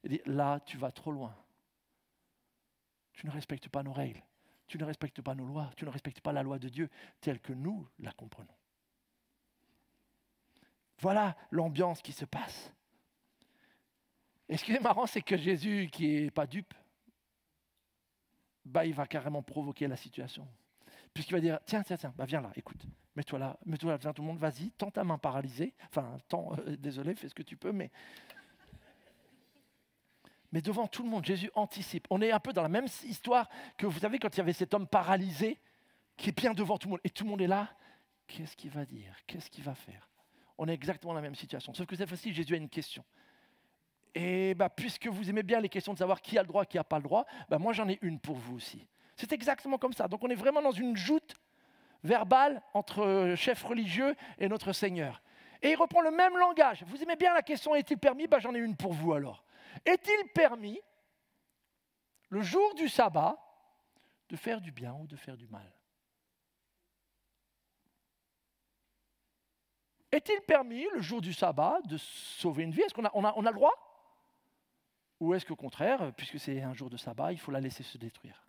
Et dire, là, tu vas trop loin. Tu ne respectes pas nos règles, tu ne respectes pas nos lois, tu ne respectes pas la loi de Dieu telle que nous la comprenons. Voilà l'ambiance qui se passe. Et ce qui est marrant, c'est que Jésus, qui n'est pas dupe, il va carrément provoquer la situation. Puisqu'il va dire, tiens, viens là, écoute, mets-toi là devant tout le monde, vas-y, tends ta main paralysée, désolé, fais ce que tu peux, mais devant tout le monde, Jésus anticipe. On est un peu dans la même histoire que vous savez quand il y avait cet homme paralysé qui est bien devant tout le monde, et tout le monde est là, qu'est-ce qu'il va dire, qu'est-ce qu'il va faire? On est exactement dans la même situation, sauf que cette fois-ci, Jésus a une question. Et puisque vous aimez bien les questions de savoir qui a le droit, qui n'a pas le droit, moi j'en ai une pour vous aussi. C'est exactement comme ça. Donc on est vraiment dans une joute verbale entre chefs religieux et notre Seigneur. Et il reprend le même langage. Vous aimez bien la question, est-il permis? J'en ai une pour vous alors. Est-il permis, le jour du sabbat, de faire du bien ou de faire du mal? Est-il permis, le jour du sabbat, de sauver une vie? Est-ce qu'on a le droit? Ou est-ce qu'au contraire, puisque c'est un jour de sabbat, il faut la laisser se détruire?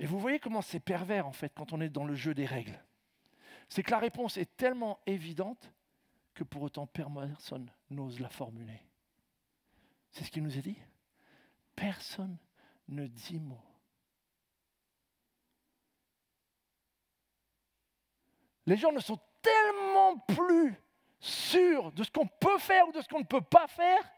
Et vous voyez comment c'est pervers en fait quand on est dans le jeu des règles. C'est que la réponse est tellement évidente que pour autant personne n'ose la formuler. C'est ce qu'il nous est dit. Personne ne dit mot. Les gens ne sont tellement plus sûrs de ce qu'on peut faire ou de ce qu'on ne peut pas faire,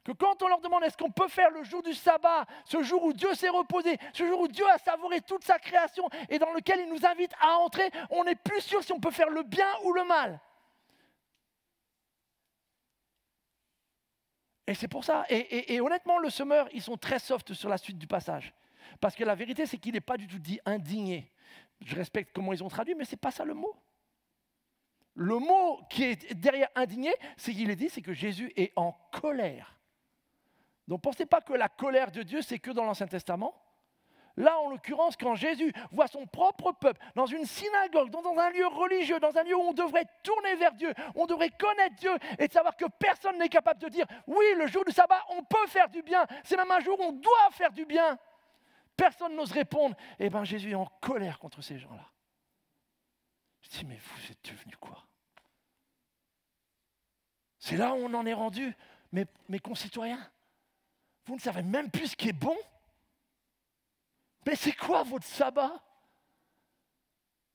que quand on leur demande est-ce qu'on peut faire le jour du sabbat, ce jour où Dieu s'est reposé, ce jour où Dieu a savouré toute sa création et dans lequel il nous invite à entrer, on n'est plus sûr si on peut faire le bien ou le mal. Et c'est pour ça, et honnêtement, le semeur, ils sont très soft sur la suite du passage. Parce que la vérité, c'est qu'il n'est pas du tout dit indigné. Je respecte comment ils ont traduit, mais ce n'est pas ça le mot. Le mot qui est derrière indigné, c'est qu'il est dit, c'est que Jésus est en colère. Donc pensez pas que la colère de Dieu, c'est que dans l'Ancien Testament. Là, en l'occurrence, quand Jésus voit son propre peuple dans une synagogue, dans un lieu religieux, dans un lieu où on devrait tourner vers Dieu, on devrait connaître Dieu et de savoir que personne n'est capable de dire « Oui, le jour du sabbat, on peut faire du bien. C'est même un jour où on doit faire du bien. » Personne n'ose répondre. Eh bien, Jésus est en colère contre ces gens-là. Je dis « Mais vous êtes devenus quoi ?» C'est là où on en est rendu, mes concitoyens. Vous ne savez même plus ce qui est bon. Mais c'est quoi votre sabbat?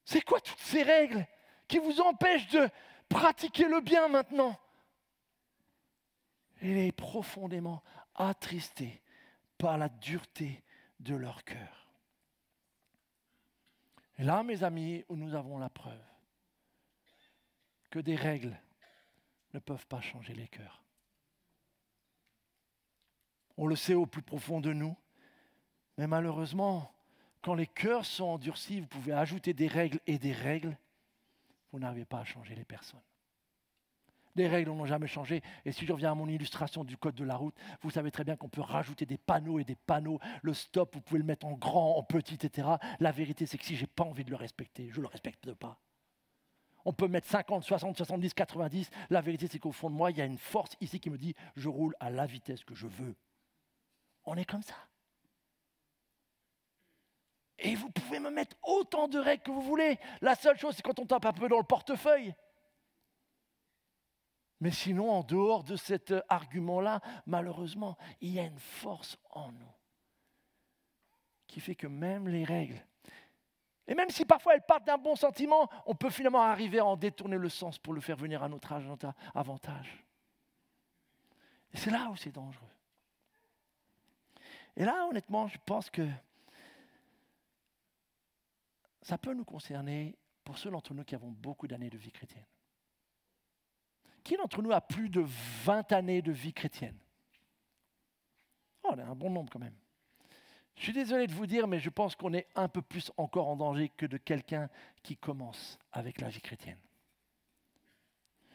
C'est quoi toutes ces règles qui vous empêchent de pratiquer le bien maintenant? Il est profondément attristé par la dureté de leur cœur. Et là, mes amis, où nous avons la preuve que des règles ne peuvent pas changer les cœurs. On le sait au plus profond de nous, mais malheureusement, quand les cœurs sont endurcis, vous pouvez ajouter des règles et des règles, vous n'arrivez pas à changer les personnes. Les règles n'ont jamais changé, et si je reviens à mon illustration du code de la route, vous savez très bien qu'on peut rajouter des panneaux et des panneaux, le stop, vous pouvez le mettre en grand, en petit, etc. La vérité, c'est que si je n'ai pas envie de le respecter, je ne le respecte pas. On peut mettre 50, 60, 70, 90, la vérité, c'est qu'au fond de moi, il y a une force ici qui me dit, je roule à la vitesse que je veux. On est comme ça. Et vous pouvez me mettre autant de règles que vous voulez. La seule chose, c'est quand on tape un peu dans le portefeuille. Mais sinon, en dehors de cet argument-là, malheureusement, il y a une force en nous qui fait que même les règles, et même si parfois elles partent d'un bon sentiment, on peut finalement arriver à en détourner le sens pour le faire venir à notre avantage. Et c'est là où c'est dangereux. Et là, honnêtement, je pense que ça peut nous concerner pour ceux d'entre nous qui avons beaucoup d'années de vie chrétienne. Qui d'entre nous a plus de 20 années de vie chrétienne? Oh, on a un bon nombre quand même. Je suis désolé de vous dire, mais je pense qu'on est un peu plus encore en danger que de quelqu'un qui commence avec la vie chrétienne.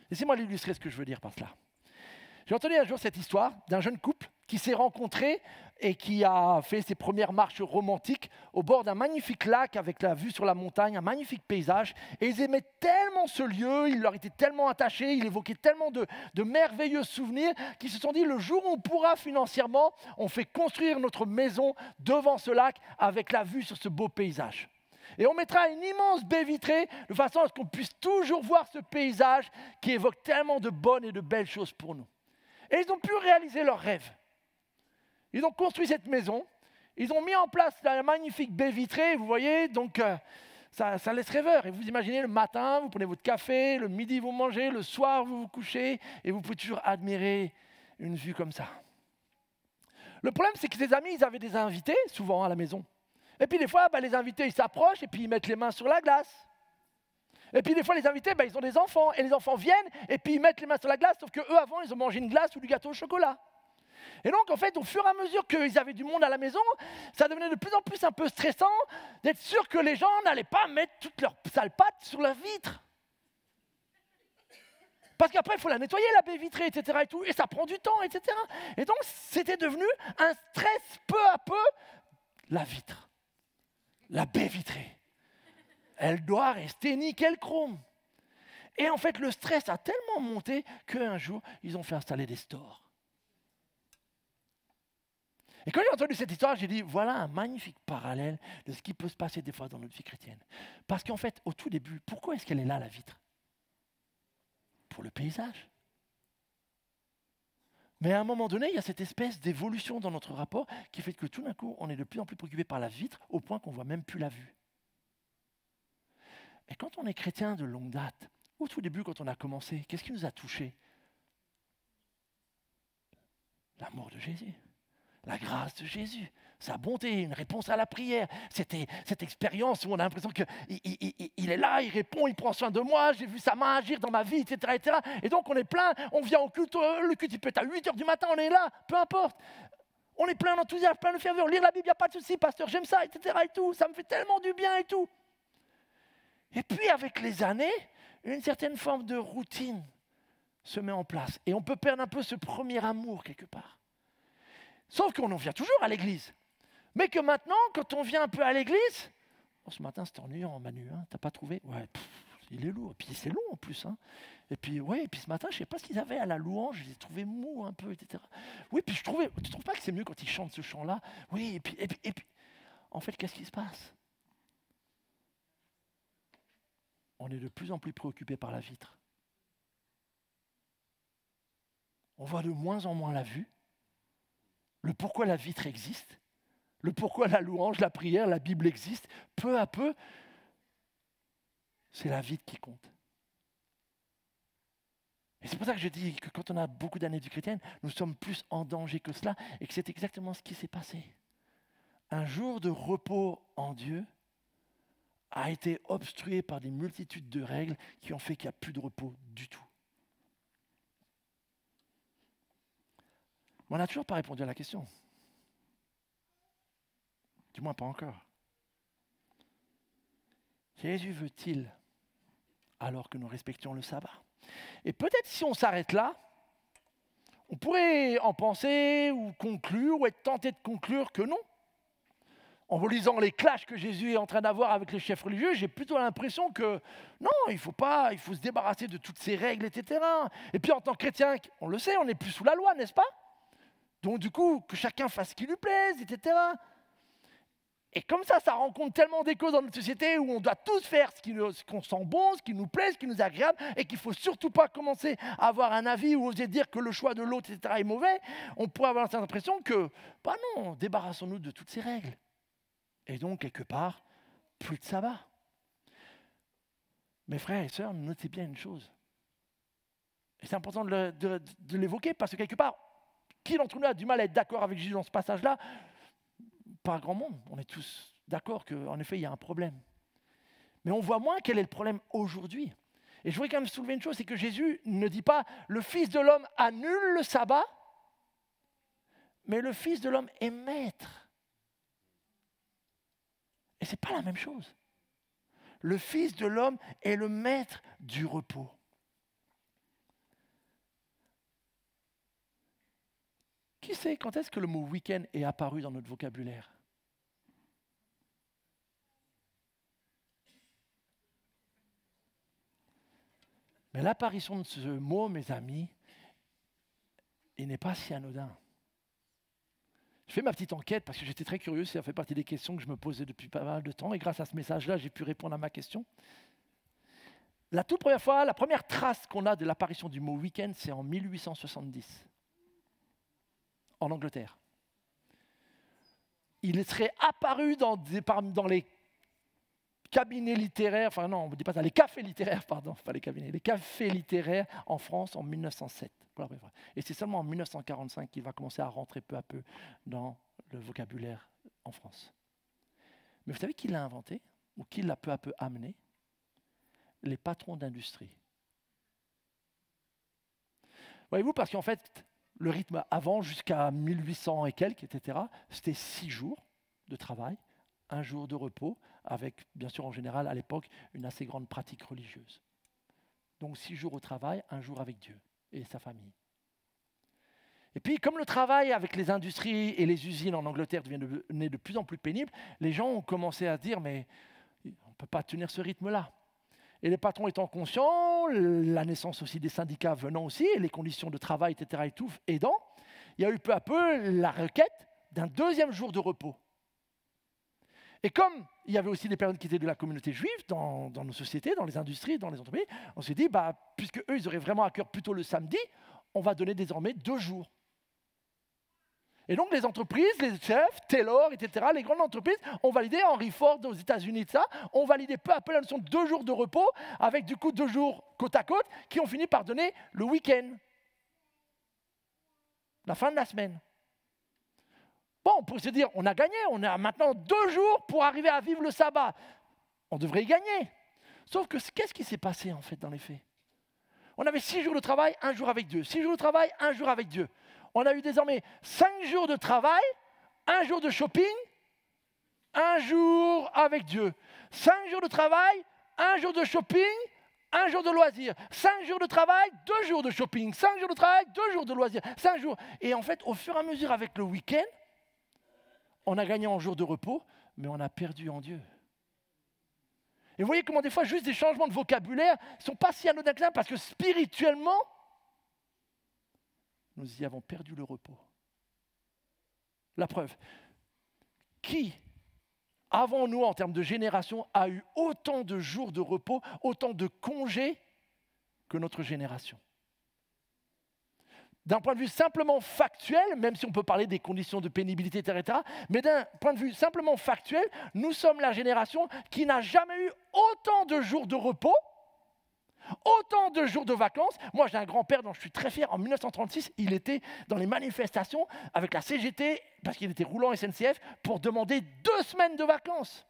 Et Laissez-moi l'illustrer ce que je veux dire par cela. J'ai entendu un jour cette histoire d'un jeune couple qui s'est rencontré et qui a fait ses premières marches romantiques au bord d'un magnifique lac avec la vue sur la montagne, un magnifique paysage. Et ils aimaient tellement ce lieu, il leur était tellement attaché, il évoquait tellement de merveilleux souvenirs qu'ils se sont dit, le jour où on pourra financièrement, on fait construire notre maison devant ce lac avec la vue sur ce beau paysage. Et on mettra une immense baie vitrée de façon à ce qu'on puisse toujours voir ce paysage qui évoque tellement de bonnes et de belles choses pour nous. Et ils ont pu réaliser leur rêve. Ils ont construit cette maison, ils ont mis en place la magnifique baie vitrée, vous voyez, donc ça laisse rêveur. Et vous imaginez le matin, vous prenez votre café, le midi vous mangez, le soir vous vous couchez, et vous pouvez toujours admirer une vue comme ça. Le problème, c'est que ces amis, ils avaient des invités, souvent à la maison. Et puis des fois, les invités, ils s'approchent et puis ils mettent les mains sur la glace. Et puis des fois, les invités, ils ont des enfants. Et les enfants viennent et puis ils mettent les mains sur la glace, sauf qu'eux, avant, ils ont mangé une glace ou du gâteau au chocolat. Et donc, en fait, au fur et à mesure qu'ils avaient du monde à la maison, ça devenait de plus en plus un peu stressant d'être sûr que les gens n'allaient pas mettre toutes leurs sales pattes sur la vitre. Parce qu'après, il faut la nettoyer, la baie vitrée, etc. Et, tout, et ça prend du temps, etc. Et donc, c'était devenu un stress peu à peu. La vitre, la baie vitrée, elle doit rester nickel chrome. Et en fait, le stress a tellement monté qu'un jour, ils ont fait installer des stores. Et quand j'ai entendu cette histoire, j'ai dit, voilà un magnifique parallèle de ce qui peut se passer des fois dans notre vie chrétienne. Parce qu'en fait, au tout début, pourquoi est-ce qu'elle est là, la vitre? Pour le paysage. Mais à un moment donné, il y a cette espèce d'évolution dans notre rapport qui fait que tout d'un coup, on est de plus en plus préoccupé par la vitre au point qu'on ne voit même plus la vue. Et quand on est chrétien de longue date, au tout début, quand on a commencé, qu'est-ce qui nous a touchés? L'amour de Jésus. La grâce de Jésus, sa bonté, une réponse à la prière. C'était cette expérience où on a l'impression qu'il est là, il répond, il prend soin de moi, j'ai vu sa main agir dans ma vie, etc. etc. Et donc on est plein, on vient au culte, le culte il peut être à 8h du matin, on est là, peu importe. On est plein d'enthousiasme, plein de ferveur. Lire la Bible, il n'y a pas de souci, pasteur, j'aime ça, etc. Et tout. Ça me fait tellement du bien et tout. Et puis avec les années, une certaine forme de routine se met en place. Et on peut perdre un peu ce premier amour quelque part. Sauf qu'on en vient toujours à l'église. Mais que maintenant, quand on vient un peu à l'église, ce matin c'est ennuyant, Manu, hein, t'as pas trouvé? Ouais, il est lourd. Et puis c'est long en plus. Hein. Et puis ce matin, je sais pas ce qu'ils avaient à la louange, je les ai trouvés mous un peu, etc. Oui, puis tu trouves pas que c'est mieux quand ils chantent ce chant-là? Oui, et puis. En fait, qu'est-ce qui se passe? On est de plus en plus préoccupé par la vitre. On voit de moins en moins la vue. Le pourquoi la vitre existe, le pourquoi la louange, la prière, la Bible existe, peu à peu, c'est la vitre qui compte. Et c'est pour ça que je dis que quand on a beaucoup d'années de vie chrétienne, nous sommes plus en danger que cela, et que c'est exactement ce qui s'est passé. Un jour de repos en Dieu a été obstrué par des multitudes de règles qui ont fait qu'il n'y a plus de repos du tout. On n'a toujours pas répondu à la question. Du moins pas encore. Jésus veut-il alors que nous respections le sabbat? Et peut-être si on s'arrête là, on pourrait en penser ou conclure ou être tenté de conclure que non. En lisant les clashs que Jésus est en train d'avoir avec les chefs religieux, j'ai plutôt l'impression que non, il faut se débarrasser de toutes ces règles, etc. Et puis en tant que chrétien, on le sait, on n'est plus sous la loi, n'est-ce pas? Donc du coup, que chacun fasse ce qui lui plaise, etc. Et comme ça rencontre tellement d'échos dans notre société où on doit tous faire ce qu'on sent bon, ce qui nous plaît, ce qui nous est agréable, et qu'il ne faut surtout pas commencer à avoir un avis ou oser dire que le choix de l'autre, etc. est mauvais, on pourrait avoir cette impression que, non, débarrassons-nous de toutes ces règles. Et donc, quelque part, plus de sabbat. Mes frères et sœurs, notez bien une chose. Et c'est important de l'évoquer parce que quelque part, qui d'entre nous a du mal à être d'accord avec Jésus dans ce passage-là? Pas grand monde. On est tous d'accord qu'en effet, il y a un problème. Mais on voit moins quel est le problème aujourd'hui. Et je voudrais quand même soulever une chose, c'est que Jésus ne dit pas « le Fils de l'homme annule le sabbat », mais le Fils de l'homme est maître. Et ce n'est pas la même chose. Le Fils de l'homme est le maître du repos. Qui sait quand est-ce que le mot week-end est apparu dans notre vocabulaire? Mais l'apparition de ce mot, mes amis, il n'est pas si anodin. Je fais ma petite enquête parce que j'étais très curieux, ça fait partie des questions que je me posais depuis pas mal de temps, et grâce à ce message-là, j'ai pu répondre à ma question. La toute première fois, la première trace qu'on a de l'apparition du mot week-end, c'est en 1870, en Angleterre. Il serait apparu dans les cabinets littéraires, enfin non, on ne dit pas ça, les cafés littéraires, pardon, pas les cabinets, les cafés littéraires en France en 1907. Et c'est seulement en 1945 qu'il va commencer à rentrer peu à peu dans le vocabulaire en France. Mais vous savez qui l'a inventé, ou qui l'a peu à peu amené? Les patrons d'industrie. Voyez-vous, parce qu'en fait, le rythme avant, jusqu'à 1800 et quelques, etc., c'était 6 jours de travail, 1 jour de repos, avec, bien sûr, en général, à l'époque, une assez grande pratique religieuse. Donc 6 jours au travail, 1 jour avec Dieu et sa famille. Et puis, comme le travail avec les industries et les usines en Angleterre devenait de plus en plus pénible, les gens ont commencé à se dire, mais on ne peut pas tenir ce rythme-là. Et les patrons étant conscients, la naissance aussi des syndicats venant aussi, et les conditions de travail, etc., et tout, aidant, il y a eu peu à peu la requête d'un 2e jour de repos. Et comme il y avait aussi des personnes qui étaient de la communauté juive dans nos sociétés, dans les industries, dans les entreprises, on s'est dit, puisque eux, ils auraient vraiment à cœur plutôt le samedi, on va donner désormais 2 jours. Et donc les entreprises, les chefs, Taylor, etc., les grandes entreprises ont validé, Henry Ford aux États-Unis, ont validé peu à peu la notion de 2 jours de repos, avec du coup 2 jours côte à côte, qui ont fini par donner le week-end, la fin de la semaine. Bon, on pourrait se dire, on a gagné, on a maintenant 2 jours pour arriver à vivre le sabbat. On devrait y gagner. Sauf que qu'est-ce qui s'est passé en fait dans les faits? On avait 6 jours de travail, 1 jour avec Dieu. 6 jours de travail, 1 jour avec Dieu. On a eu désormais 5 jours de travail, 1 jour de shopping, 1 jour avec Dieu. 5 jours de travail, 1 jour de shopping, 1 jour de loisir. 5 jours de travail, 2 jours de shopping. 5 jours de travail, 2 jours de loisir. 5 jours. Et en fait, au fur et à mesure avec le week-end, on a gagné en jours de repos, mais on a perdu en Dieu. Et vous voyez comment des fois, juste des changements de vocabulaire ne sont pas si anodins que ça, parce que spirituellement, nous y avons perdu le repos. La preuve. Qui, avant nous, en termes de génération, a eu autant de jours de repos, autant de congés que notre génération? D'un point de vue simplement factuel, même si on peut parler des conditions de pénibilité, etc., mais d'un point de vue simplement factuel, nous sommes la génération qui n'a jamais eu autant de jours de repos, autant de jours de vacances. Moi, j'ai un grand-père dont je suis très fier. En 1936, il était dans les manifestations avec la CGT, parce qu'il était roulant SNCF, pour demander 2 semaines de vacances.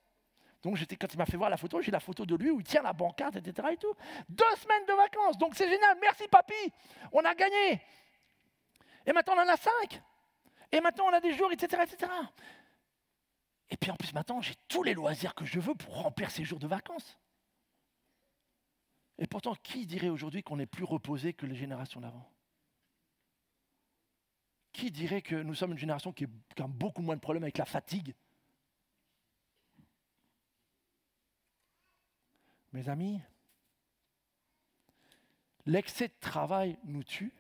Donc, quand il m'a fait voir la photo, j'ai la photo de lui où il tient la pancarte, etc. Et tout. 2 semaines de vacances. Donc, c'est génial. Merci, papy. On a gagné. Et maintenant, on en a 5. Et maintenant, on a des jours, etc., etc. Et puis, en plus, maintenant, j'ai tous les loisirs que je veux pour remplir ces jours de vacances. Et pourtant, qui dirait aujourd'hui qu'on est plus reposé que les générations d'avant? Qui dirait que nous sommes une génération qui a beaucoup moins de problèmes avec la fatigue? Mes amis, l'excès de travail nous tue,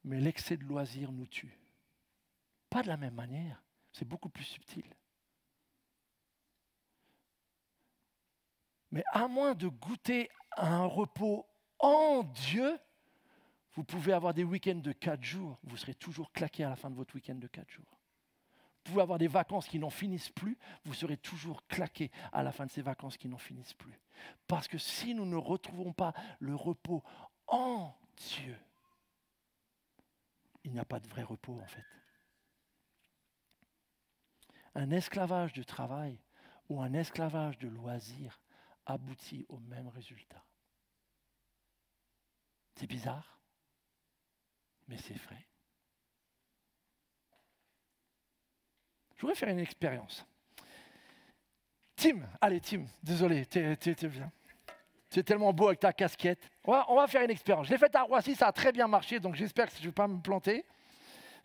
mais l'excès de loisirs nous tue. Pas de la même manière, c'est beaucoup plus subtil. Mais à moins de goûter à un repos en Dieu, vous pouvez avoir des week-ends de 4 jours, vous serez toujours claqué à la fin de votre week-end de 4 jours. Vous pouvez avoir des vacances qui n'en finissent plus, vous serez toujours claqué à la fin de ces vacances qui n'en finissent plus. Parce que si nous ne retrouvons pas le repos en Dieu, il n'y a pas de vrai repos en fait. Un esclavage de travail ou un esclavage de loisirs aboutit au même résultat. C'est bizarre, mais c'est vrai. Je voudrais faire une expérience. Tim, allez Tim, désolé, t'es bien. Tu es tellement beau avec ta casquette. On va faire une expérience. Je l'ai faite à Roissy, ça a très bien marché, donc j'espère que je ne vais pas me planter.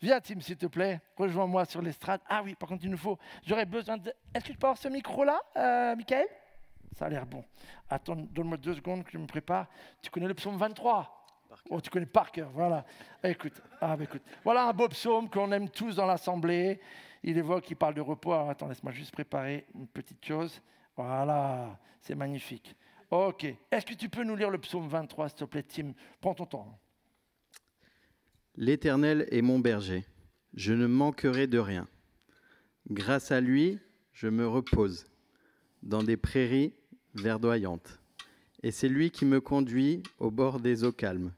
Viens, Tim, s'il te plaît. Rejoins-moi sur l'estrade. Ah oui, par contre, il nous faut... J'aurais besoin de... Est-ce que je peux avoir ce micro-là, Michael? Ça a l'air bon. Attends, donne-moi 2 secondes que je me prépare. Tu connais le psaume 23? Oh, tu connais par cœur, voilà. Écoute, écoute. Voilà un beau psaume qu'on aime tous dans l'assemblée. Il évoque, il parle de repos. Alors, attends, laisse-moi juste préparer une petite chose. Voilà, c'est magnifique. Ok. Est-ce que tu peux nous lire le psaume 23, s'il te plaît, Tim? Prends ton temps. L'Éternel est mon berger. Je ne manquerai de rien. Grâce à lui, je me repose dans des prairies verdoyantes. Et c'est lui qui me conduit au bord des eaux calmes.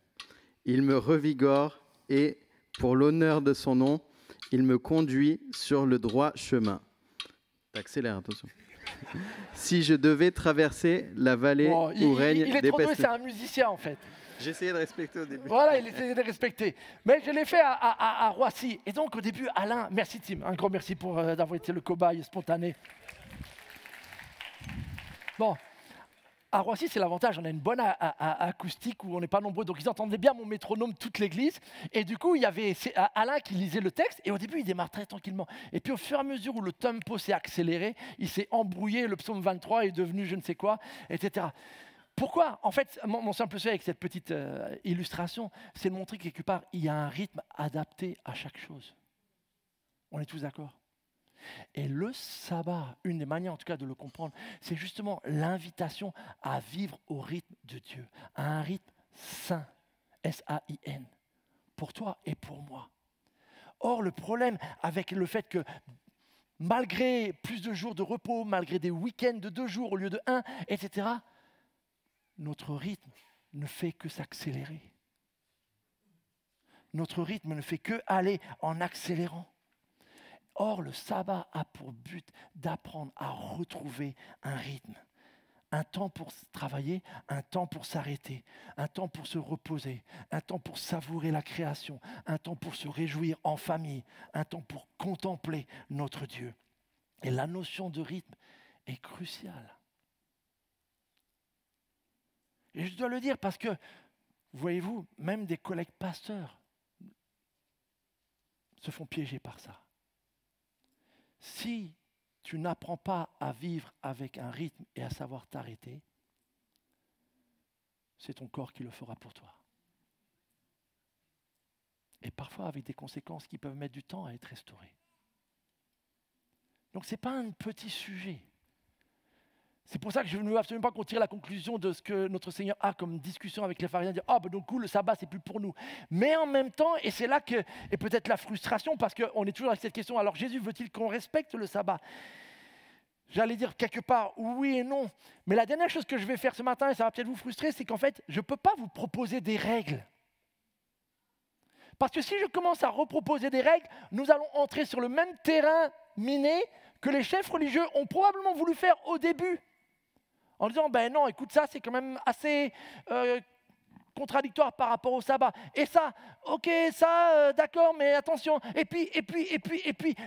Il me revigore et, pour l'honneur de son nom, il me conduit sur le droit chemin. T'accélères, attention. Si je devais traverser la vallée où règne il est des trop doué, pestes... c'est un musicien en fait. J'essayais de respecter au début. Voilà, il essayait de respecter. Mais je l'ai fait à Roissy. Et donc au début, Alain, merci Tim, un grand merci pour d'avoir été le cobaye spontané. Bon, à Roissy, c'est l'avantage, on a une bonne acoustique où on n'est pas nombreux, donc ils entendaient bien mon métronome toute l'église. Et du coup, il y avait Alain qui lisait le texte, et au début, il démarre très tranquillement. Et puis au fur et à mesure où le tempo s'est accéléré, il s'est embrouillé, le psaume 23 est devenu je ne sais quoi, etc. Pourquoi? En fait, mon simple souhait avec cette petite illustration, c'est de montrer que quelque part, il y a un rythme adapté à chaque chose. On est tous d'accord? Et le sabbat, une des manières en tout cas de le comprendre, c'est justement l'invitation à vivre au rythme de Dieu, à un rythme sain, S-A-I-N, pour toi et pour moi. Or, le problème avec le fait que malgré plus de jours de repos, malgré des week-ends de 2 jours au lieu de 1, etc., notre rythme ne fait que s'accélérer. Notre rythme ne fait que aller en accélérant. Or, le sabbat a pour but d'apprendre à retrouver un rythme. Un temps pour travailler, un temps pour s'arrêter, un temps pour se reposer, un temps pour savourer la création, un temps pour se réjouir en famille, un temps pour contempler notre Dieu. Et la notion de rythme est cruciale. Et je dois le dire parce que, voyez-vous, même des collègues pasteurs se font piéger par ça. Si tu n'apprends pas à vivre avec un rythme et à savoir t'arrêter, c'est ton corps qui le fera pour toi. Et parfois avec des conséquences qui peuvent mettre du temps à être restaurées. Donc ce n'est pas un petit sujet. C'est pour ça que je ne veux absolument pas qu'on tire la conclusion de ce que notre Seigneur a comme discussion avec les pharisiens, dire « Ah, ben donc le sabbat, c'est plus pour nous. » Mais en même temps, et c'est là que est peut-être la frustration, parce qu'on est toujours avec cette question, alors Jésus veut-il qu'on respecte le sabbat? J'allais dire quelque part oui et non. Mais la dernière chose que je vais faire ce matin, et ça va peut-être vous frustrer, c'est qu'en fait, je ne peux pas vous proposer des règles. Parce que si je commence à reproposer des règles, nous allons entrer sur le même terrain miné que les chefs religieux ont probablement voulu faire au début. En disant, ben non, écoute, ça c'est quand même assez contradictoire par rapport au sabbat. Et ça, ok, ça, d'accord, mais attention. Et puis.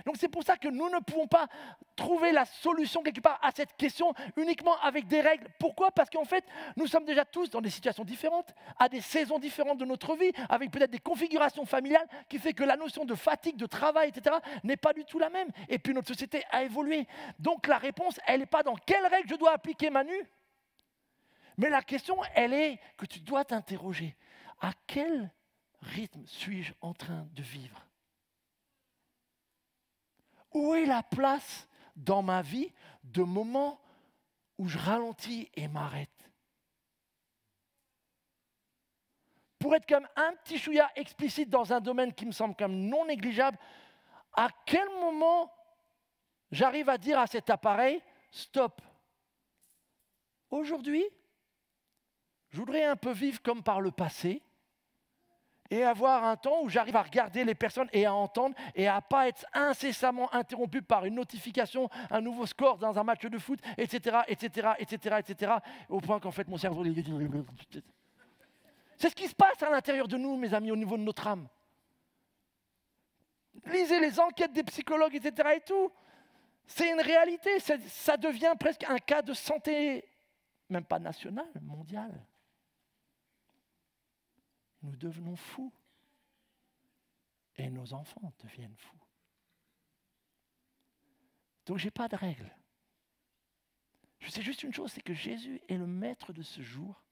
Donc c'est pour ça que nous ne pouvons pas trouver la solution quelque part à cette question uniquement avec des règles. Pourquoi? Parce qu'en fait, nous sommes déjà tous dans des situations différentes, à des saisons différentes de notre vie, avec peut-être des configurations familiales qui fait que la notion de fatigue, de travail, etc. n'est pas du tout la même. Et puis notre société a évolué. Donc la réponse, elle n'est pas dans quelle règle je dois appliquer Manu. Mais la question, elle est que tu dois t'interroger. À quel rythme suis-je en train de vivre? Où est la place dans ma vie de moments où je ralentis et m'arrête? Pour être comme un petit chouïa explicite dans un domaine qui me semble comme non négligeable, à quel moment j'arrive à dire à cet appareil, stop. Aujourd'hui, je voudrais un peu vivre comme par le passé et avoir un temps où j'arrive à regarder les personnes et à entendre et à ne pas être incessamment interrompu par une notification, un nouveau score dans un match de foot, etc., au point qu'en fait mon cerveau... C'est ce qui se passe à l'intérieur de nous, mes amis, au niveau de notre âme. Lisez les enquêtes des psychologues, etc. et tout. C'est une réalité, ça devient presque un cas de santé, même pas national, mondial. Nous devenons fous. Et et nos enfants deviennent fous. Donc, je n'ai pas de règle. Je sais juste une chose, c'est que Jésus est le maître de ce jour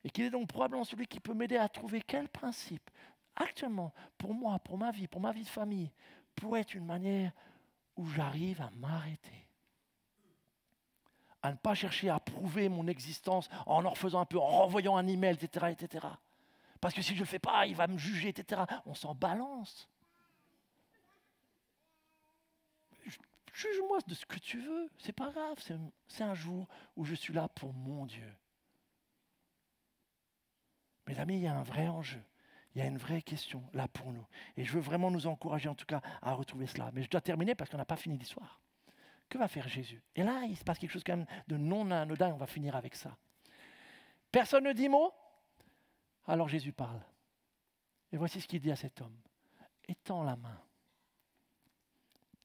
et qu'il est donc probablement celui qui peut m'aider à trouver quel principe, actuellement, pour moi, pour ma vie de famille, pourrait être une manière où j'arrive à m'arrêter. À ne pas chercher à prouver mon existence en leur faisant un peu, en renvoyant un email, etc., etc. Parce que si je ne le fais pas, il va me juger, etc. On s'en balance. Juge-moi de ce que tu veux, c'est pas grave, c'est un jour où je suis là pour mon Dieu. Mes amis, il y a un vrai enjeu, il y a une vraie question là pour nous. Et je veux vraiment nous encourager en tout cas à retrouver cela. Mais je dois terminer parce qu'on n'a pas fini l'histoire. Que va faire Jésus? Et là, il se passe quelque chose quand même de non anodin, on va finir avec ça. Personne ne dit mot? Alors Jésus parle. Et voici ce qu'il dit à cet homme. Étends la main.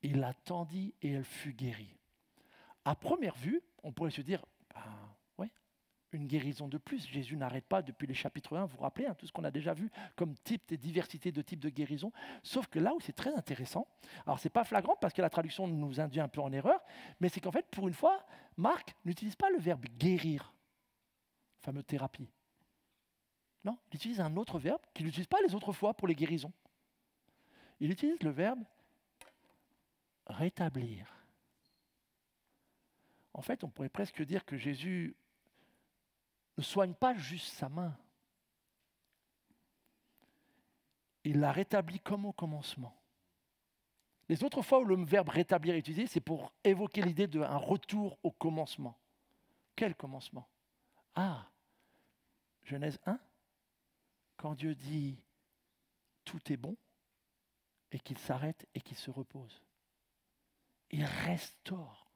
Il la tendit et elle fut guérie. À première vue, on pourrait se dire, ouais, une guérison de plus. Jésus n'arrête pas depuis les chapitres 1, vous vous rappelez, tout ce qu'on a déjà vu comme type et diversité de types de guérison. Sauf que là où c'est très intéressant, alors ce n'est pas flagrant parce que la traduction nous induit un peu en erreur, mais c'est qu'en fait, pour une fois, Marc n'utilise pas le verbe guérir, fameux thérapie. Non, il utilise un autre verbe qu'il n'utilise pas les autres fois pour les guérisons. Il utilise le verbe rétablir. En fait, on pourrait presque dire que Jésus ne soigne pas juste sa main. Il la rétablit comme au commencement. Les autres fois où le verbe rétablir est utilisé, c'est pour évoquer l'idée d'un retour au commencement. Quel commencement? Genèse 1, quand Dieu dit tout est bon et qu'il s'arrête et qu'il se repose. Il restaure.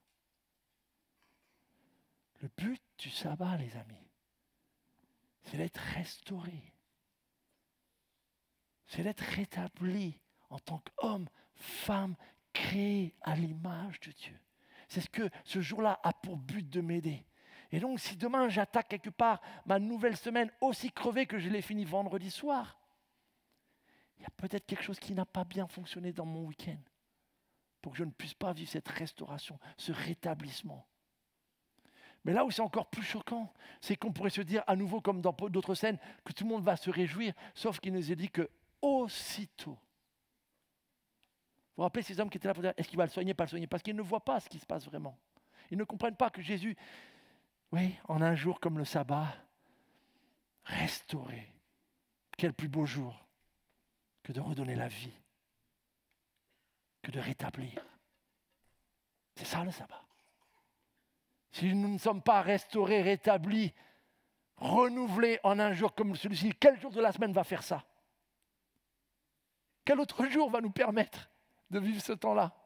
Le but du sabbat, les amis, c'est d'être restauré. C'est d'être rétabli en tant qu'homme, femme, créé à l'image de Dieu. C'est ce que ce jour-là a pour but de m'aider. Et donc, si demain j'attaque quelque part ma nouvelle semaine aussi crevée que je l'ai finie vendredi soir, il y a peut-être quelque chose qui n'a pas bien fonctionné dans mon week-end pour que je ne puisse pas vivre cette restauration, ce rétablissement. Mais là où c'est encore plus choquant, c'est qu'on pourrait se dire à nouveau, comme dans d'autres scènes, que tout le monde va se réjouir, sauf qu'il nous est dit que aussitôt. Vous vous rappelez ces hommes qui étaient là pour dire, est-ce qu'il va le soigner, pas le soigner? Parce qu'ils ne voient pas ce qui se passe vraiment. Ils ne comprennent pas que Jésus, oui, en un jour comme le sabbat, restauré. Quel plus beau jour que de redonner la vie, que de rétablir. C'est ça le sabbat. Si nous ne sommes pas restaurés, rétablis, renouvelés en un jour comme celui-ci, quel jour de la semaine va faire ça? Quel autre jour va nous permettre de vivre ce temps-là?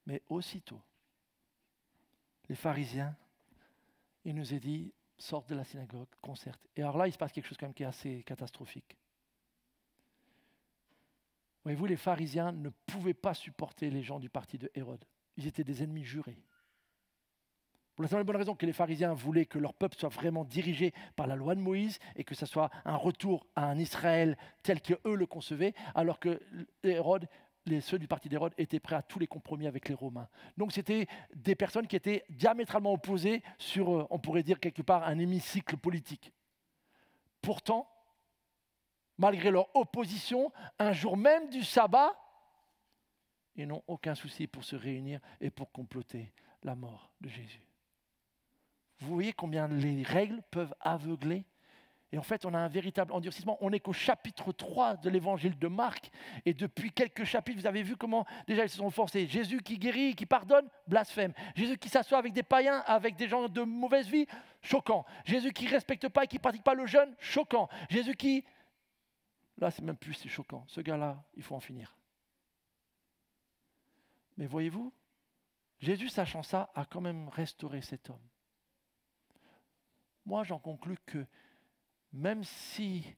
Mais aussitôt, les pharisiens, il nous est dit, sortent de la synagogue, concertent. Et alors là, il se passe quelque chose quand même qui est assez catastrophique. Voyez-vous, les pharisiens ne pouvaient pas supporter les gens du parti de Hérode. Ils étaient des ennemis jurés. Pour la simple et bonne raison que les pharisiens voulaient que leur peuple soit vraiment dirigé par la loi de Moïse et que ce soit un retour à un Israël tel qu'eux le concevaient, alors que Hérode, ceux du parti d'Hérode étaient prêts à tous les compromis avec les Romains. Donc c'était des personnes qui étaient diamétralement opposées sur, on pourrait dire quelque part, un hémicycle politique. Pourtant, malgré leur opposition, un jour même du sabbat, ils n'ont aucun souci pour se réunir et pour comploter la mort de Jésus. Vous voyez combien les règles peuvent aveugler? Et en fait, on a un véritable endurcissement. On n'est qu'au chapitre 3 de l'évangile de Marc. Et depuis quelques chapitres, vous avez vu comment déjà ils se sont forcés. Jésus qui guérit, qui pardonne, blasphème. Jésus qui s'assoit avec des païens, avec des gens de mauvaise vie, choquant. Jésus qui ne respecte pas et qui ne pratique pas le jeûne, choquant. Jésus qui... Là, c'est même plus si choquant. Ce gars-là, il faut en finir. Mais voyez-vous, Jésus, sachant ça, a quand même restauré cet homme. Moi, j'en conclus que même si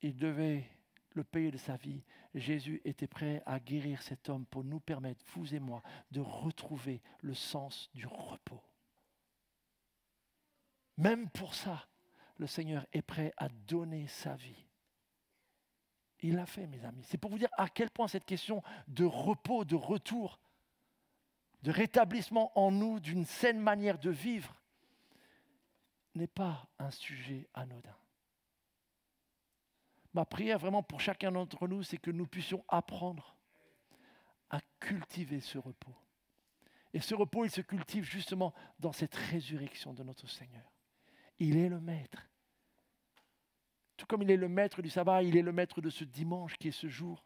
il devait le payer de sa vie, Jésus était prêt à guérir cet homme pour nous permettre, vous et moi, de retrouver le sens du repos. Même pour ça, le Seigneur est prêt à donner sa vie. Il l'a fait, mes amis. C'est pour vous dire à quel point cette question de repos, de retour, de rétablissement en nous d'une saine manière de vivre n'est pas un sujet anodin. Ma prière vraiment pour chacun d'entre nous, c'est que nous puissions apprendre à cultiver ce repos. Et ce repos, il se cultive justement dans cette résurrection de notre Seigneur. Il est le maître. Tout comme il est le maître du sabbat, il est le maître de ce dimanche qui est ce jour.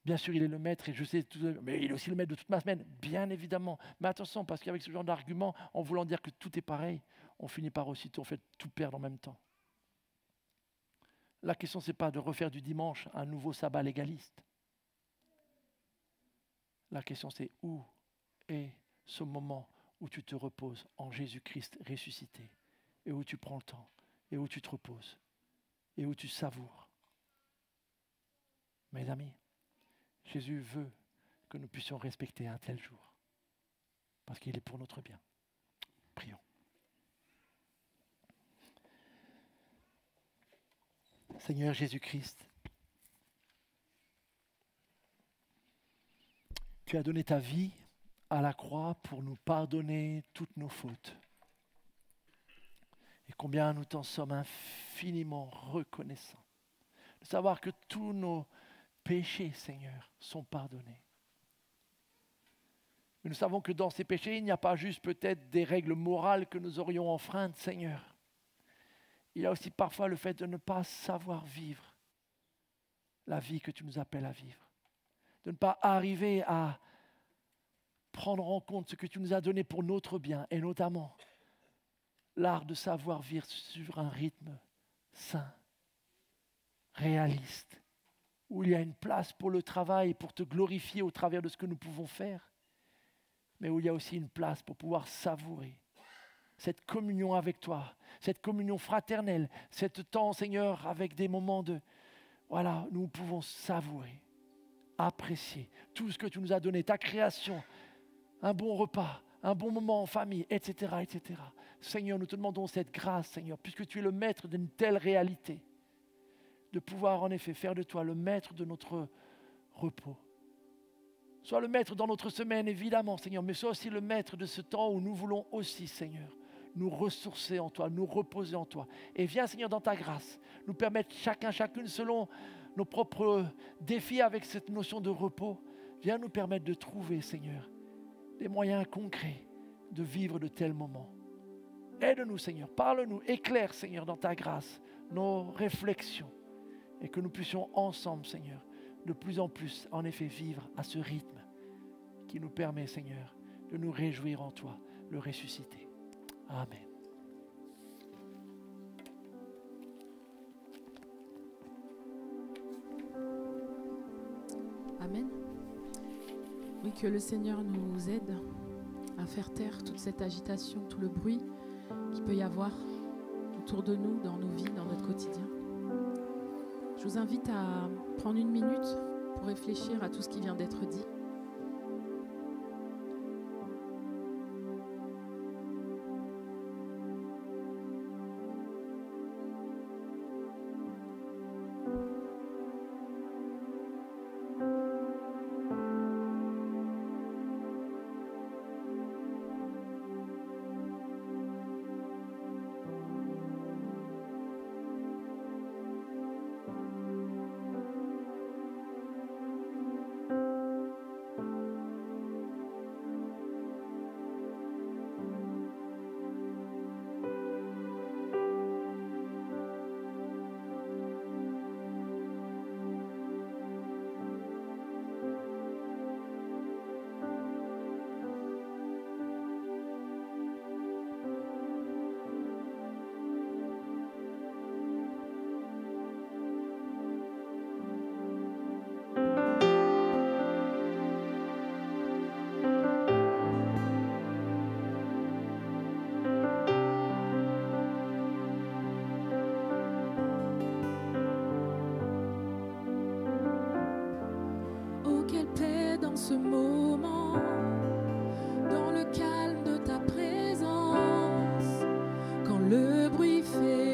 Bien sûr, il est le maître, et je sais, mais il est aussi le maître de toute ma semaine, bien évidemment. Mais attention, parce qu'avec ce genre d'argument, en voulant dire que tout est pareil, on finit par aussitôt tout perdre en même temps. La question, ce n'est pas de refaire du dimanche un nouveau sabbat légaliste. La question, c'est où est ce moment où tu te reposes en Jésus-Christ ressuscité, et où tu prends le temps, et où tu te reposes, et où tu savoures. Mes amis, Jésus veut que nous puissions respecter un tel jour, parce qu'il est pour notre bien. Prions. Seigneur Jésus-Christ, tu as donné ta vie à la croix pour nous pardonner toutes nos fautes. Et combien nous t'en sommes infiniment reconnaissants de savoir que tous nos péchés, Seigneur, sont pardonnés. Mais nous savons que dans ces péchés, il n'y a pas juste peut-être des règles morales que nous aurions enfreintes, Seigneur. Il y a aussi parfois le fait de ne pas savoir vivre la vie que tu nous appelles à vivre. De ne pas arriver à prendre en compte ce que tu nous as donné pour notre bien, et notamment l'art de savoir vivre sur un rythme sain, réaliste, où il y a une place pour le travail, pour te glorifier au travers de ce que nous pouvons faire, mais où il y a aussi une place pour pouvoir savourer cette communion avec toi, cette communion fraternelle, cet temps, Seigneur, avec des moments de... Voilà, nous pouvons savourer, apprécier tout ce que tu nous as donné, ta création, un bon repas, un bon moment en famille, etc., etc. Seigneur, nous te demandons cette grâce, Seigneur, puisque tu es le maître d'une telle réalité, de pouvoir en effet faire de toi le maître de notre repos. Sois le maître dans notre semaine, évidemment, Seigneur, mais sois aussi le maître de ce temps où nous voulons aussi, Seigneur, nous ressourcer en toi, nous reposer en toi. Et viens, Seigneur, dans ta grâce, nous permettre chacune selon nos propres défis avec cette notion de repos. Viens nous permettre de trouver, Seigneur, des moyens concrets de vivre de tels moments. Aide-nous, Seigneur, parle-nous, éclaire, Seigneur, dans ta grâce, nos réflexions, et que nous puissions ensemble, Seigneur, de plus en plus, en effet, vivre à ce rythme qui nous permet, Seigneur, de nous réjouir en toi, le ressuscité. Amen. Amen. Oui, que le Seigneur nous aide à faire taire toute cette agitation, tout le bruit qu'il peut y avoir autour de nous, dans nos vies, dans notre quotidien. Je vous invite à prendre une minute pour réfléchir à tout ce qui vient d'être dit. Dans ce moment, dans le calme de ta présence, quand le bruit fait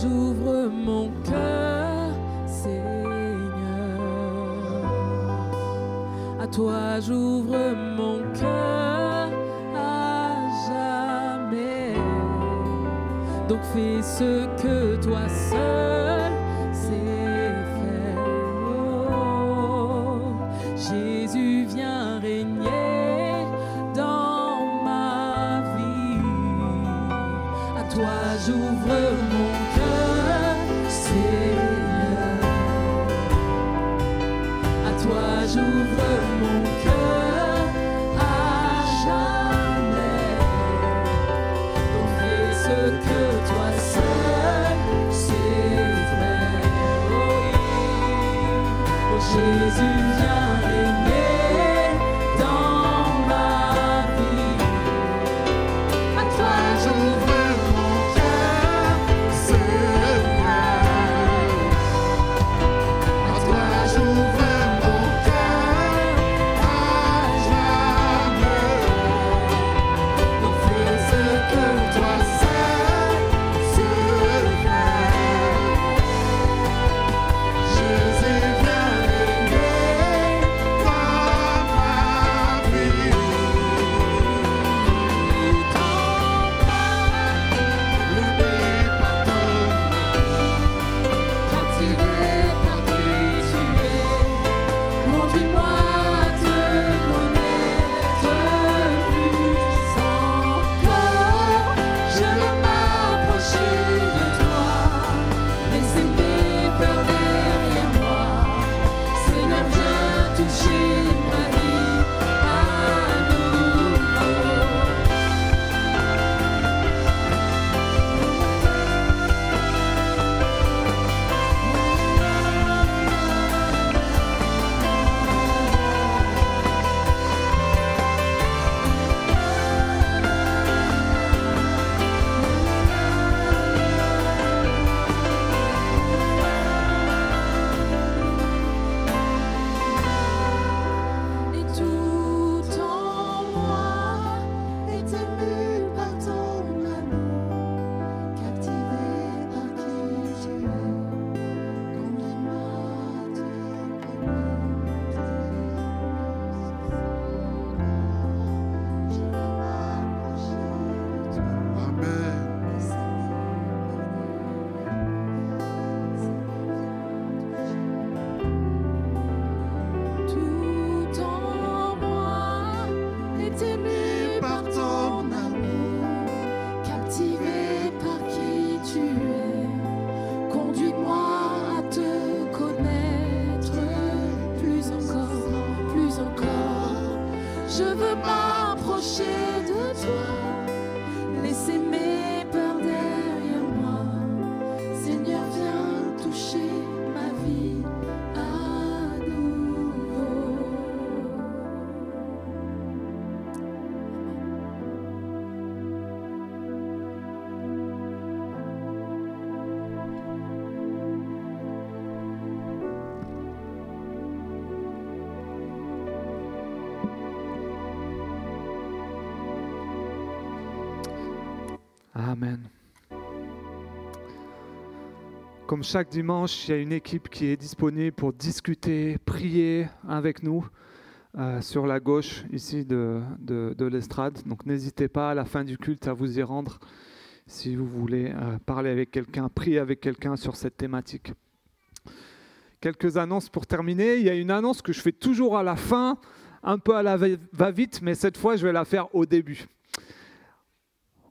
j'ouvre mon cœur, Seigneur. À toi j'ouvre mon cœur à jamais. Donc fais ce que toi seul sais faire. Oh, Jésus vient régner dans ma vie. À toi j'ouvre mon cœur, Seigneur. À toi j'ouvre mon cœur à jamais. Donc fais ce que toi seul sais faire. Je veux m'approcher de toi, laisser mes peurs derrière moi. Seigneur, viens toucher ma vie à nouveau. Amen. Comme chaque dimanche, il y a une équipe qui est disponible pour discuter, prier avec nous sur la gauche ici de l'estrade. Donc n'hésitez pas à la fin du culte à vous y rendre si vous voulez parler avec quelqu'un, prier avec quelqu'un sur cette thématique. Quelques annonces pour terminer. Il y a une annonce que je fais toujours à la fin, un peu à la va-vite, mais cette fois je vais la faire au début.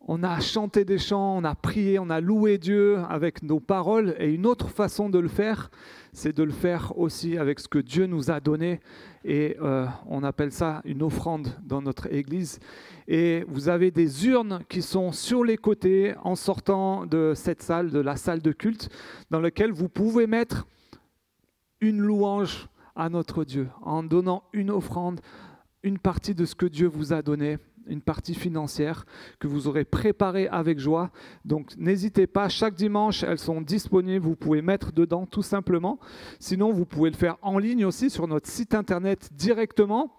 On a chanté des chants, on a prié, on a loué Dieu avec nos paroles. Et une autre façon de le faire, c'est de le faire aussi avec ce que Dieu nous a donné. Et on appelle ça une offrande dans notre église. Et vous avez des urnes qui sont sur les côtés en sortant de cette salle, de la salle de culte, dans laquelle vous pouvez mettre une louange à notre Dieu, en donnant une offrande, une partie de ce que Dieu vous a donné, une partie financière que vous aurez préparée avec joie. Donc n'hésitez pas, chaque dimanche, elles sont disponibles, vous pouvez mettre dedans tout simplement. Sinon, vous pouvez le faire en ligne aussi sur notre site internet directement.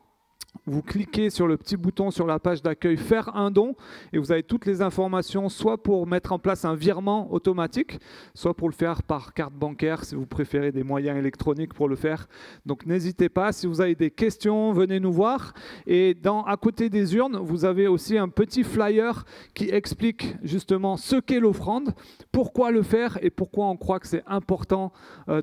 Vous cliquez sur le petit bouton sur la page d'accueil « Faire un don » et vous avez toutes les informations, soit pour mettre en place un virement automatique, soit pour le faire par carte bancaire, si vous préférez des moyens électroniques pour le faire. Donc n'hésitez pas, si vous avez des questions, venez nous voir. Et à côté des urnes, vous avez aussi un petit flyer qui explique justement ce qu'est l'offrande, pourquoi le faire et pourquoi on croit que c'est important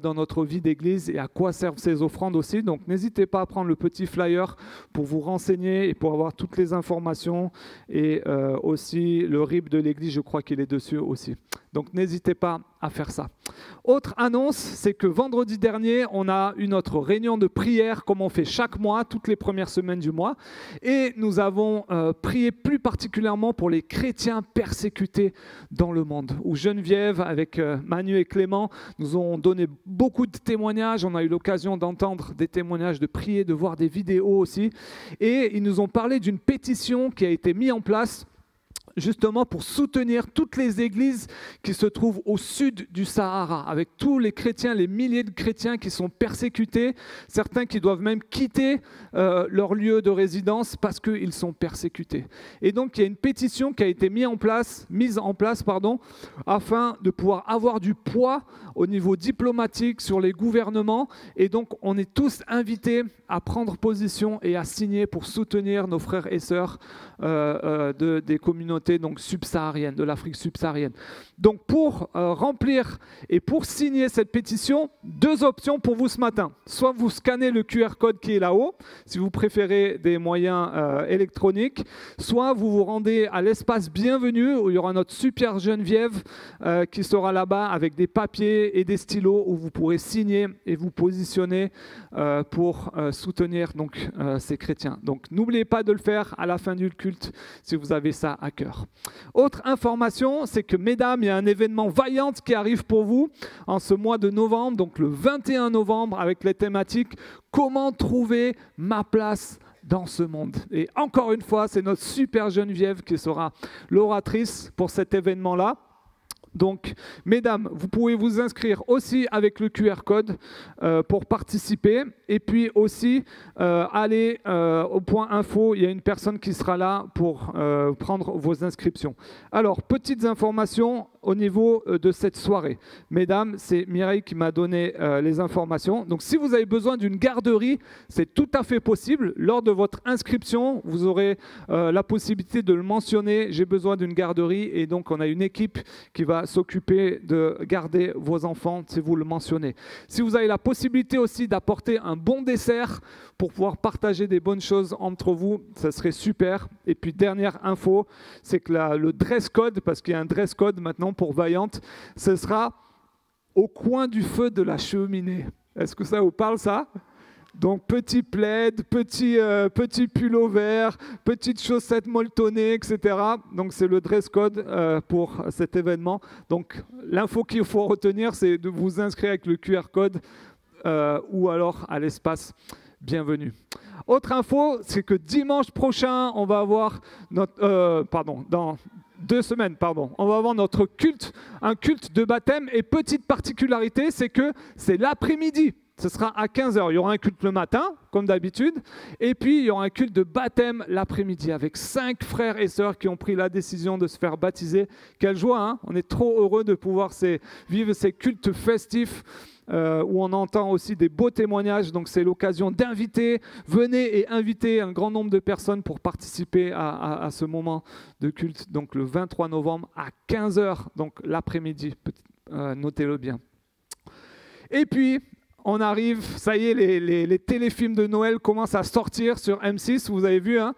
dans notre vie d'église et à quoi servent ces offrandes aussi. Donc n'hésitez pas à prendre le petit flyer pour vous renseigner et pour avoir toutes les informations et aussi le RIB de l'église, je crois qu'il est dessus aussi. Donc n'hésitez pas à faire ça. Autre annonce, c'est que vendredi dernier, on a eu notre réunion de prière comme on fait chaque mois, toutes les premières semaines du mois. Et nous avons prié plus particulièrement pour les chrétiens persécutés dans le monde. Où Geneviève, avec Manu et Clément, nous ont donné beaucoup de témoignages. On a eu l'occasion d'entendre des témoignages, de prier, de voir des vidéos aussi. Et ils nous ont parlé d'une pétition qui a été mise en place justement pour soutenir toutes les églises qui se trouvent au sud du Sahara, avec tous les chrétiens, les milliers de chrétiens qui sont persécutés, certains qui doivent même quitter leur lieu de résidence parce qu'ils sont persécutés. Et donc il y a une pétition qui a été mise en place, afin de pouvoir avoir du poids au niveau diplomatique sur les gouvernements. Et donc on est tous invités à prendre position et à signer pour soutenir nos frères et sœurs des communautés donc subsahariennes, de l'Afrique subsaharienne. Donc pour remplir et pour signer cette pétition, deux options pour vous ce matin. Soit vous scannez le QR code qui est là-haut, si vous préférez des moyens électroniques, soit vous vous rendez à l'espace bienvenue où il y aura notre super Geneviève qui sera là-bas avec des papiers et des stylos où vous pourrez signer et vous positionner pour soutenir donc ces chrétiens. Donc n'oubliez pas de le faire à la fin du culte si vous avez ça à cœur. Autre information, c'est que mesdames, il y a un événement Vaillant qui arrive pour vous en ce mois de novembre, donc le 21 novembre avec les thématiques « Comment trouver ma place dans ce monde ?» Et encore une fois, c'est notre super Geneviève qui sera l'oratrice pour cet événement-là. Donc, mesdames, vous pouvez vous inscrire aussi avec le QR code pour participer. Et puis aussi, allez au point info, il y a une personne qui sera là pour prendre vos inscriptions. Alors, petites informations au niveau de cette soirée. Mesdames, c'est Mireille qui m'a donné les informations. Donc, si vous avez besoin d'une garderie, c'est tout à fait possible. Lors de votre inscription, vous aurez la possibilité de le mentionner. J'ai besoin d'une garderie. Et donc, on a une équipe qui va s'occuper de garder vos enfants si vous le mentionnez. Si vous avez la possibilité aussi d'apporter un bon dessert pour pouvoir partager des bonnes choses entre vous, ça serait super. Et puis dernière info, c'est que le dress code, parce qu'il y a un dress code maintenant pour Vaillante, ce sera au coin du feu de la cheminée. Est-ce que ça vous parle ça ? Donc petit plaid, petit pull vert, petites chaussettes molletonnées, etc. Donc c'est le dress code pour cet événement. Donc l'info qu'il faut retenir, c'est de vous inscrire avec le QR code ou alors à l'espace bienvenue. Autre info, c'est que dimanche prochain, on va avoir dans 2 semaines, on va avoir notre culte, un culte de baptême. Et petite particularité, c'est que c'est l'après-midi. Ce sera à 15h. Il y aura un culte le matin, comme d'habitude. Et puis, il y aura un culte de baptême l'après-midi avec 5 frères et sœurs qui ont pris la décision de se faire baptiser. Quelle joie, hein! On est trop heureux de pouvoir vivre ces cultes festifs où on entend aussi des beaux témoignages. Donc, c'est l'occasion d'inviter. Venez et invitez un grand nombre de personnes pour participer à ce moment de culte. Donc, le 23 novembre à 15h, donc l'après-midi. Notez-le bien. Et puis, on arrive, ça y est, les téléfilms de Noël commencent à sortir sur M6, vous avez vu, hein?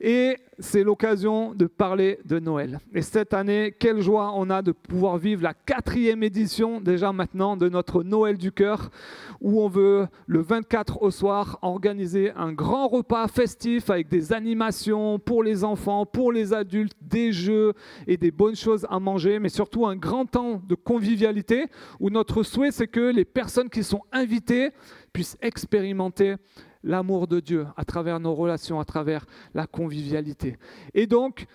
Et c'est l'occasion de parler de Noël. Et cette année, quelle joie on a de pouvoir vivre la 4e édition, déjà maintenant, de notre Noël du cœur, où on veut, le 24 au soir, organiser un grand repas festif avec des animations pour les enfants, pour les adultes, des jeux et des bonnes choses à manger, mais surtout un grand temps de convivialité, où notre souhait, c'est que les personnes qui sont invitées puissent expérimenter l'amour de Dieu à travers nos relations, à travers la convivialité. Et donc,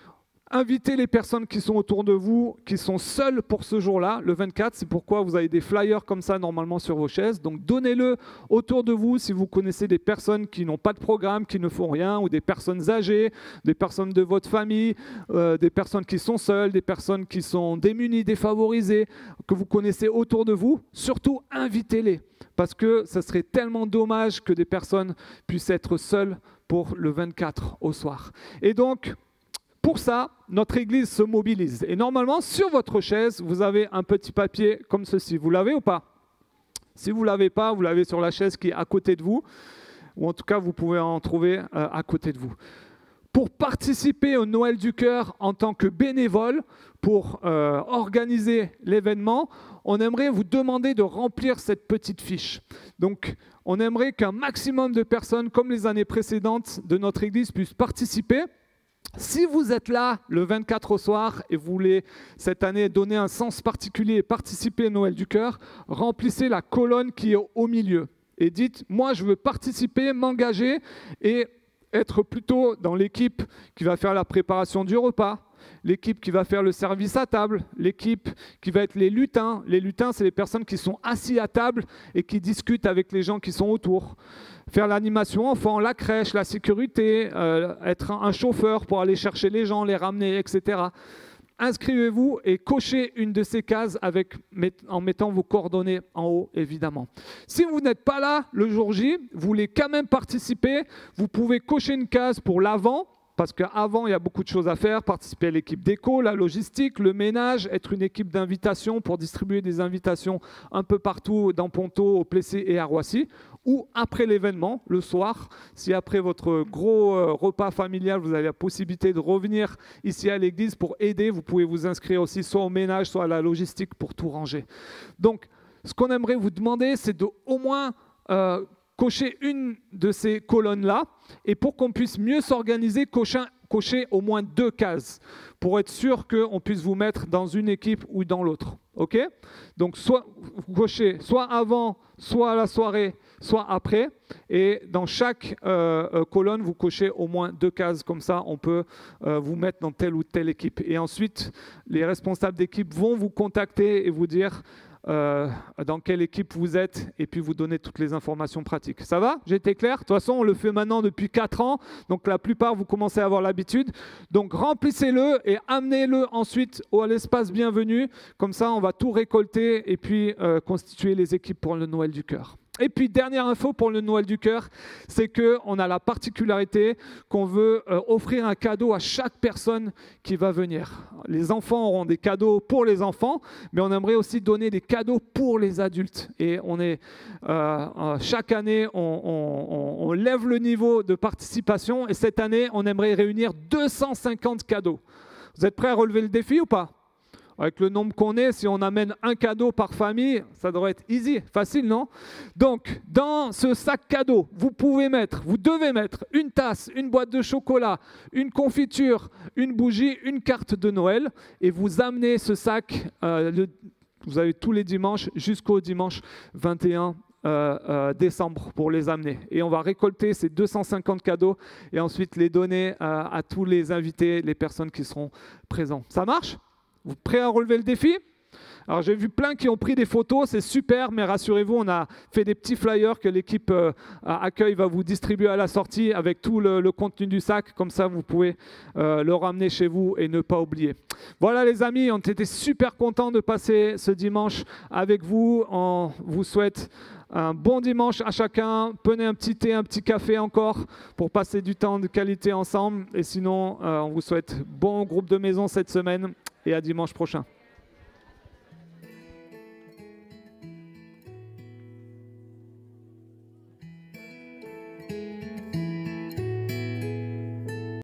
invitez les personnes qui sont autour de vous, qui sont seules pour ce jour-là, le 24. C'est pourquoi vous avez des flyers comme ça normalement sur vos chaises. Donc, donnez-le autour de vous si vous connaissez des personnes qui n'ont pas de programme, qui ne font rien, ou des personnes âgées, des personnes de votre famille, des personnes qui sont seules, des personnes qui sont démunies, défavorisées, que vous connaissez autour de vous. Surtout, invitez-les. Parce que ce serait tellement dommage que des personnes puissent être seules pour le 24 au soir. Et donc, pour ça, notre Église se mobilise. Et normalement, sur votre chaise, vous avez un petit papier comme ceci. Vous l'avez ou pas? Si vous ne l'avez pas, vous l'avez sur la chaise qui est à côté de vous. Ou en tout cas, vous pouvez en trouver à côté de vous. Pour participer au Noël du cœur en tant que bénévole, pour organiser l'événement, on aimerait vous demander de remplir cette petite fiche. Donc, on aimerait qu'un maximum de personnes, comme les années précédentes de notre Église, puissent participer. Si vous êtes là le 24 au soir et vous voulez cette année donner un sens particulier et participer au Noël du cœur, remplissez la colonne qui est au milieu. Et dites, moi je veux participer, m'engager et être plutôt dans l'équipe qui va faire la préparation du repas, l'équipe qui va faire le service à table, l'équipe qui va être les lutins. Les lutins, c'est les personnes qui sont assis à table et qui discutent avec les gens qui sont autour. Faire l'animation enfant, la crèche, la sécurité, être un chauffeur pour aller chercher les gens, les ramener, etc. Inscrivez-vous et cochez une de ces cases en mettant vos coordonnées en haut, évidemment. Si vous n'êtes pas là le jour J, vous voulez quand même participer, vous pouvez cocher une case pour l'avant, parce qu'avant, il y a beaucoup de choses à faire, participer à l'équipe d'éco, la logistique, le ménage, être une équipe d'invitation pour distribuer des invitations un peu partout dans Ponto, au Plessis et à Roissy, ou après l'événement, le soir, si après votre gros repas familial, vous avez la possibilité de revenir ici à l'église pour aider, vous pouvez vous inscrire aussi soit au ménage, soit à la logistique pour tout ranger. Donc, ce qu'on aimerait vous demander, c'est de au moins cocher une de ces colonnes-là, et pour qu'on puisse mieux s'organiser, cocher au moins 2 cases, pour être sûr qu'on puisse vous mettre dans une équipe ou dans l'autre. Ok? Donc, soit vous cochez soit avant, soit à la soirée, soit après, et dans chaque colonne, vous cochez au moins 2 cases, comme ça on peut vous mettre dans telle ou telle équipe. Et ensuite, les responsables d'équipe vont vous contacter et vous dire dans quelle équipe vous êtes, et puis vous donner toutes les informations pratiques. Ça va? J'ai été clair? De toute façon, on le fait maintenant depuis 4 ans, donc la plupart, vous commencez à avoir l'habitude. Donc remplissez-le et amenez-le ensuite à l'espace bienvenu. Comme ça, on va tout récolter et puis constituer les équipes pour le Noël du cœur. Et puis, dernière info pour le Noël du cœur, c'est qu'on a la particularité qu'on veut offrir un cadeau à chaque personne qui va venir. Les enfants auront des cadeaux pour les enfants, mais on aimerait aussi donner des cadeaux pour les adultes. Et chaque année, on lève le niveau de participation. Et cette année, on aimerait réunir 250 cadeaux. Vous êtes prêts à relever le défi ou pas ? Avec le nombre qu'on est, si on amène un cadeau par famille, ça devrait être easy, facile, non? Donc, dans ce sac cadeau, vous devez mettre une tasse, une boîte de chocolat, une confiture, une bougie, une carte de Noël, et vous amenez ce sac, vous avez tous les dimanches jusqu'au dimanche 21 décembre pour les amener. Et on va récolter ces 250 cadeaux et ensuite les donner à tous les invités, les personnes qui seront présents. Ça marche? Vous prêts à relever le défi? Alors j'ai vu plein qui ont pris des photos, c'est super, mais rassurez-vous, on a fait des petits flyers que l'équipe accueil va vous distribuer à la sortie avec tout le contenu du sac, comme ça vous pouvez le ramener chez vous et ne pas oublier. Voilà les amis, on était super contents de passer ce dimanche avec vous. On vous souhaite un bon dimanche à chacun. Prenez un petit thé, un petit café encore pour passer du temps de qualité ensemble. Et sinon, on vous souhaite bon groupe de maison cette semaine et à dimanche prochain.